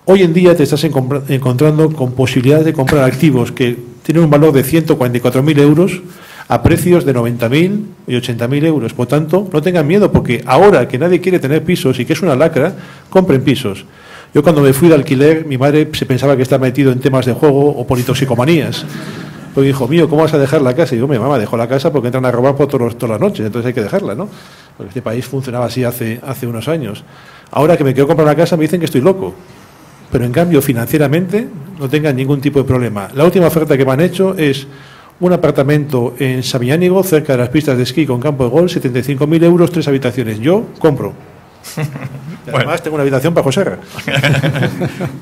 Hoy en día te estás encontrando con posibilidades de comprar activos que tienen un valor de 144.000 euros a precios de 90.000 y 80.000 euros. Por tanto, no tengan miedo, porque ahora que nadie quiere tener pisos y que es una lacra, compren pisos. Yo cuando me fui de alquiler, mi madre se pensaba que estaba metido en temas de juego o politoxicomanías. Porque dijo, mío, ¿cómo vas a dejar la casa? Y digo, mi mamá dejó la casa porque entran a robar por todas las noches, entonces hay que dejarla, ¿no? Porque este país funcionaba así hace unos años. Ahora que me quiero comprar una casa me dicen que estoy loco. Pero en cambio, financieramente, no tengan ningún tipo de problema. La última oferta que me han hecho es un apartamento en Sabiñánigo, cerca de las pistas de esquí con campo de golf, 75.000 euros, 3 habitaciones. Yo compro. Y además tengo una habitación para José R.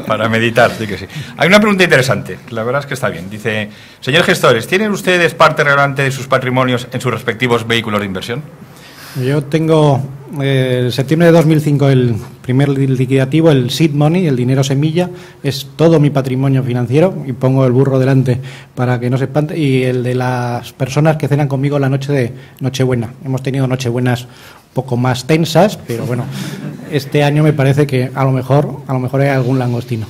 Para meditar, sí que sí. Hay una pregunta interesante, la verdad es que está bien. Dice, señor gestores, ¿tienen ustedes parte relevante de sus patrimonios en sus respectivos vehículos de inversión? Yo tengo, en septiembre de 2005, el primer liquidativo, el seed money, el dinero semilla, es todo mi patrimonio financiero, y pongo el burro delante para que no se espante, y el de las personas que cenan conmigo la noche de Nochebuena. Hemos tenido Nochebuenas un poco más tensas, pero bueno, este año me parece que a lo mejor hay algún langostino.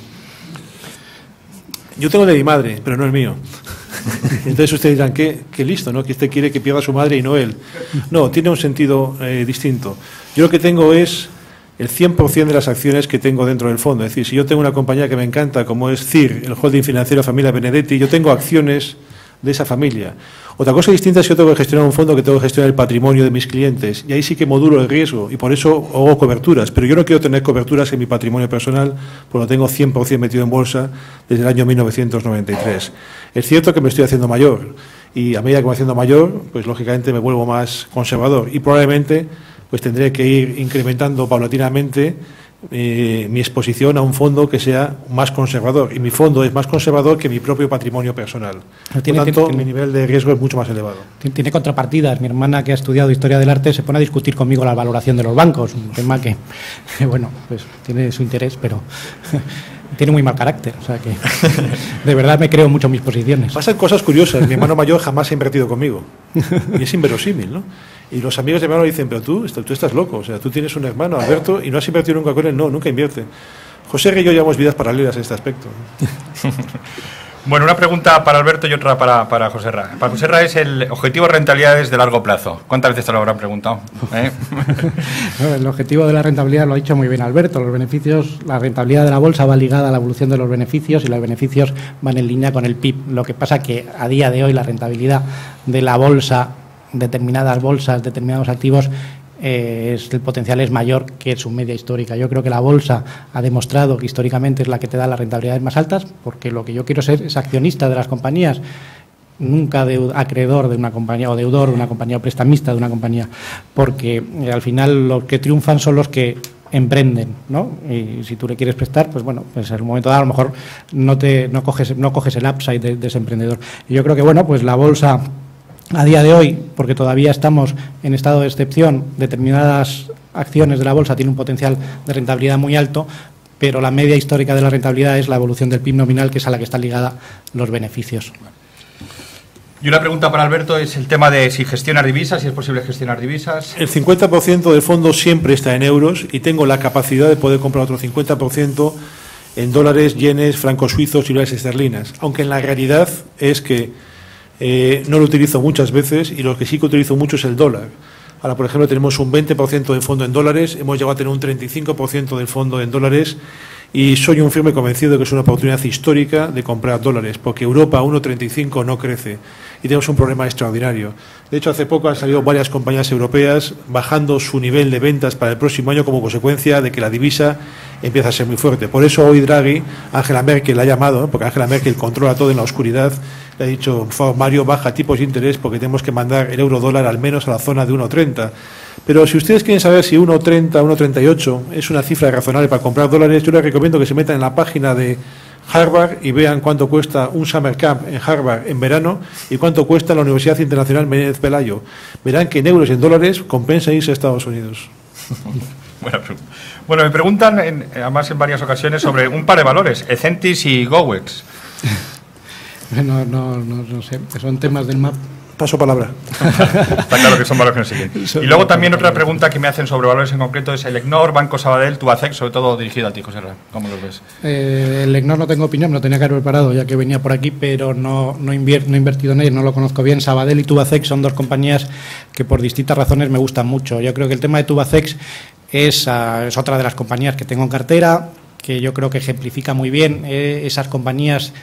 Yo tengo el de mi madre, pero no el mío. Entonces ustedes dirán, qué listo, ¿no? Que usted quiere que pierda a su madre y no él. No, tiene un sentido distinto. Yo lo que tengo es el 100% de las acciones que tengo dentro del fondo. Es decir, si yo tengo una compañía que me encanta, como es CIR, el holding financiero Familia Benedetti, yo tengo acciones de esa familia. Otra cosa distinta es que yo tengo que gestionar un fondo, que tengo que gestionar el patrimonio de mis clientes, y ahí sí que modulo el riesgo, y por eso hago coberturas, pero yo no quiero tener coberturas en mi patrimonio personal, porque lo tengo 100% metido en bolsa desde el año 1993. Es cierto que me estoy haciendo mayor, y a medida que me voy haciendo mayor, pues lógicamente me vuelvo más conservador, y probablemente pues tendré que ir incrementando paulatinamente mi exposición a un fondo que sea más conservador, y mi fondo es más conservador que mi propio patrimonio personal. Por tanto, mi nivel de riesgo es mucho más elevado. Tiene contrapartidas. Mi hermana, que ha estudiado Historia del Arte, se pone a discutir conmigo la valoración de los bancos, un tema que, bueno, pues tiene su interés, pero tiene muy mal carácter, o sea que de verdad me creo mucho mis posiciones. Pasan cosas curiosas. Mi hermano mayor jamás ha invertido conmigo, y es inverosímil, ¿no? Y los amigos de mi hermano dicen, pero tú estás loco, o sea, tú tienes un hermano, Alberto, y no has invertido nunca con él. No, nunca invierte. José R. y yo llevamos vidas paralelas en este aspecto. Bueno, una pregunta para Alberto y otra para José R. Para José R. es el objetivo de rentabilidades de largo plazo. ¿Cuántas veces te lo habrán preguntado? El objetivo de la rentabilidad lo ha dicho muy bien Alberto. Los beneficios, la rentabilidad de la bolsa va ligada a la evolución de los beneficios, y los beneficios van en línea con el PIB. Lo que pasa que a día de hoy la rentabilidad de la bolsa, determinadas bolsas, determinados activos, el potencial es mayor que su media histórica. Yo creo que la bolsa ha demostrado que históricamente es la que te da las rentabilidades más altas, porque lo que yo quiero ser es accionista de las compañías, nunca acreedor de una compañía, o deudor de una compañía, o prestamista de una compañía, porque al final los que triunfan son los que emprenden, ¿no? Y si tú le quieres prestar, pues bueno, pues en un momento dado a lo mejor no coges el upside de ese emprendedor. Y yo creo que, bueno, pues la bolsa a día de hoy, porque todavía estamos en estado de excepción, determinadas acciones de la bolsa tienen un potencial de rentabilidad muy alto, pero la media histórica de la rentabilidad es la evolución del PIB nominal, que es a la que está ligada los beneficios. Y una pregunta para Alberto es el tema de si gestionar divisas, si es posible gestionar divisas. El 50% del fondo siempre está en euros, y tengo la capacidad de poder comprar otro 50% en dólares, yenes, francos suizos y libras esterlinas, aunque en la realidad es que no lo utilizo muchas veces, y lo que sí que utilizo mucho es el dólar. Ahora, por ejemplo, tenemos un 20% de fondo en dólares, hemos llegado a tener un 35% del fondo en dólares, y soy un firme convencido de que es una oportunidad histórica de comprar dólares, porque Europa a 1,35 no crece y tenemos un problema extraordinario. De hecho, hace poco han salido varias compañías europeas bajando su nivel de ventas para el próximo año como consecuencia de que la divisa empieza a ser muy fuerte. Por eso hoy Draghi, Angela Merkel la ha llamado, ¿no? Porque Angela Merkel controla todo en la oscuridad, le ha dicho, por favor, Mario, baja tipos de interés porque tenemos que mandar el euro dólar al menos a la zona de 1,30. Pero si ustedes quieren saber si 1,30, 1,38 es una cifra razonable para comprar dólares, yo les recomiendo que se metan en la página de Harvard y vean cuánto cuesta un summer camp en Harvard en verano y cuánto cuesta la Universidad Internacional Menéndez Pelayo. Verán que en euros y en dólares compensa irse a Estados Unidos. Bueno, me preguntan, además en varias ocasiones, sobre un par de valores, Ecentis y Gowex. No sé, son temas del MAP. Paso palabra. Está claro que son valores que nos siguen. Y luego también otra pregunta que me hacen sobre valores en concreto es el EGNOR, Banco Sabadell, Tubacex, sobre todo dirigido a ti, José Ra. ¿Cómo los ves? El EGNOR no tengo opinión, lo tenía que haber preparado ya que venía por aquí, pero no he invertido en él, no lo conozco bien. Sabadell y Tubacex son dos compañías que por distintas razones me gustan mucho. Yo creo que el tema de Tubacex es otra de las compañías que tengo en cartera, que yo creo que ejemplifica muy bien esas compañías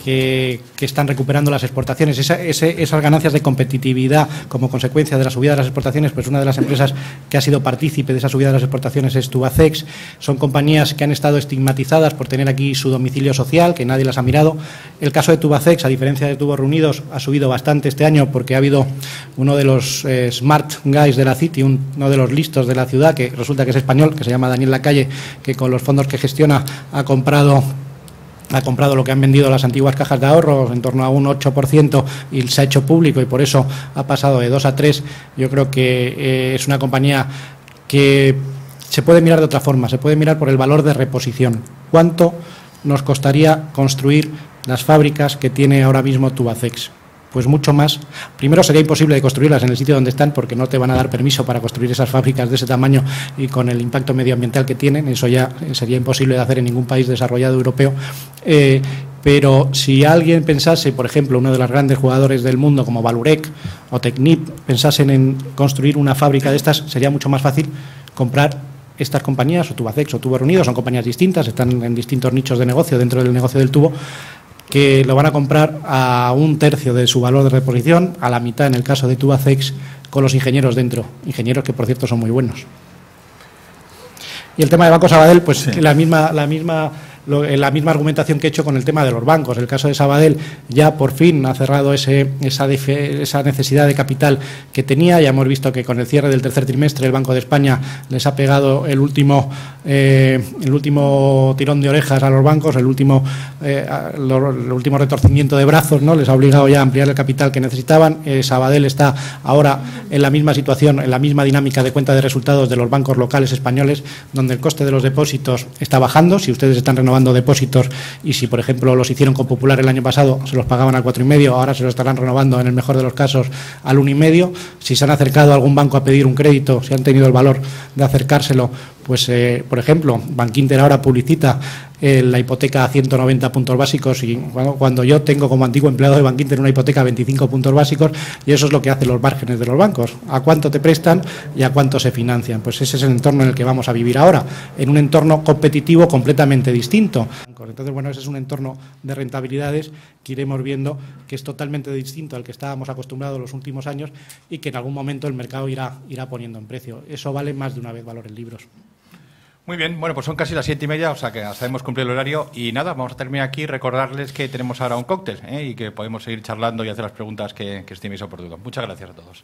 que están recuperando las exportaciones, esas ganancias de competitividad como consecuencia de la subida de las exportaciones. Pues una de las empresas que ha sido partícipe de esa subida de las exportaciones es Tubacex. Son compañías que han estado estigmatizadas por tener aquí su domicilio social, que nadie las ha mirado. El caso de Tubacex, a diferencia de Tubos Reunidos, ha subido bastante este año porque ha habido uno de los smart guys de la City, uno de los listos de la ciudad, que resulta que es español, que se llama Daniel Lacalle, que con los fondos que gestiona ha comprado lo que han vendido las antiguas cajas de ahorro en torno a un 8% y se ha hecho público y por eso ha pasado de 2 a 3. Yo creo que es una compañía que se puede mirar de otra forma, se puede mirar por el valor de reposición. ¿Cuánto nos costaría construir las fábricas que tiene ahora mismo Tubacex? Pues mucho más. Primero, sería imposible de construirlas en el sitio donde están porque no te van a dar permiso para construir esas fábricas de ese tamaño y con el impacto medioambiental que tienen. Eso ya sería imposible de hacer en ningún país desarrollado europeo. Pero si alguien pensase, por ejemplo, uno de los grandes jugadores del mundo como Valurec o Technip, pensasen en construir una fábrica de estas, sería mucho más fácil comprar estas compañías, o Tubacex o Tubos Reunidos. Son compañías distintas, están en distintos nichos de negocio dentro del negocio del tubo, que lo van a comprar a 1/3 de su valor de reposición, a la mitad en el caso de Tubacex, con los ingenieros dentro, ingenieros que por cierto son muy buenos. Y el tema de Banco Sabadell, pues sí, la misma argumentación que he hecho con el tema de los bancos. El caso de Sabadell ya por fin ha cerrado esa necesidad de capital que tenía. Ya hemos visto que con el cierre del tercer trimestre el Banco de España les ha pegado el último tirón de orejas a los bancos, el último retorcimiento de brazos, ¿no? Les ha obligado ya a ampliar el capital que necesitaban. Sabadell está ahora en la misma situación, en la misma dinámica de cuenta de resultados de los bancos locales españoles, donde el coste de los depósitos está bajando. Si ustedes están renovando depósitos y si, por ejemplo, los hicieron con Popular el año pasado, se los pagaban al 4,5, ahora se los estarán renovando en el mejor de los casos al 1,5. Si se han acercado a algún banco a pedir un crédito, si han tenido el valor de acercárselo, pues, por ejemplo, Bankinter ahora publicita la hipoteca a 190 puntos básicos y cuando yo tengo como antiguo empleado de Bankinter una hipoteca a 25 puntos básicos, y eso es lo que hacen los márgenes de los bancos, a cuánto te prestan y a cuánto se financian. Pues ese es el entorno en el que vamos a vivir ahora, en un entorno competitivo completamente distinto. Entonces, bueno, ese es un entorno de rentabilidades que iremos viendo que es totalmente distinto al que estábamos acostumbrados los últimos años y que en algún momento el mercado irá poniendo en precio. Eso vale más de una vez valor en libros. Muy bien, bueno, pues son casi las 7:30, o sea que hasta hemos cumplido el horario y nada, vamos a terminar aquí. Recordarles que tenemos ahora un cóctel y que podemos seguir charlando y hacer las preguntas que estiméis oportuno. Muchas gracias a todos.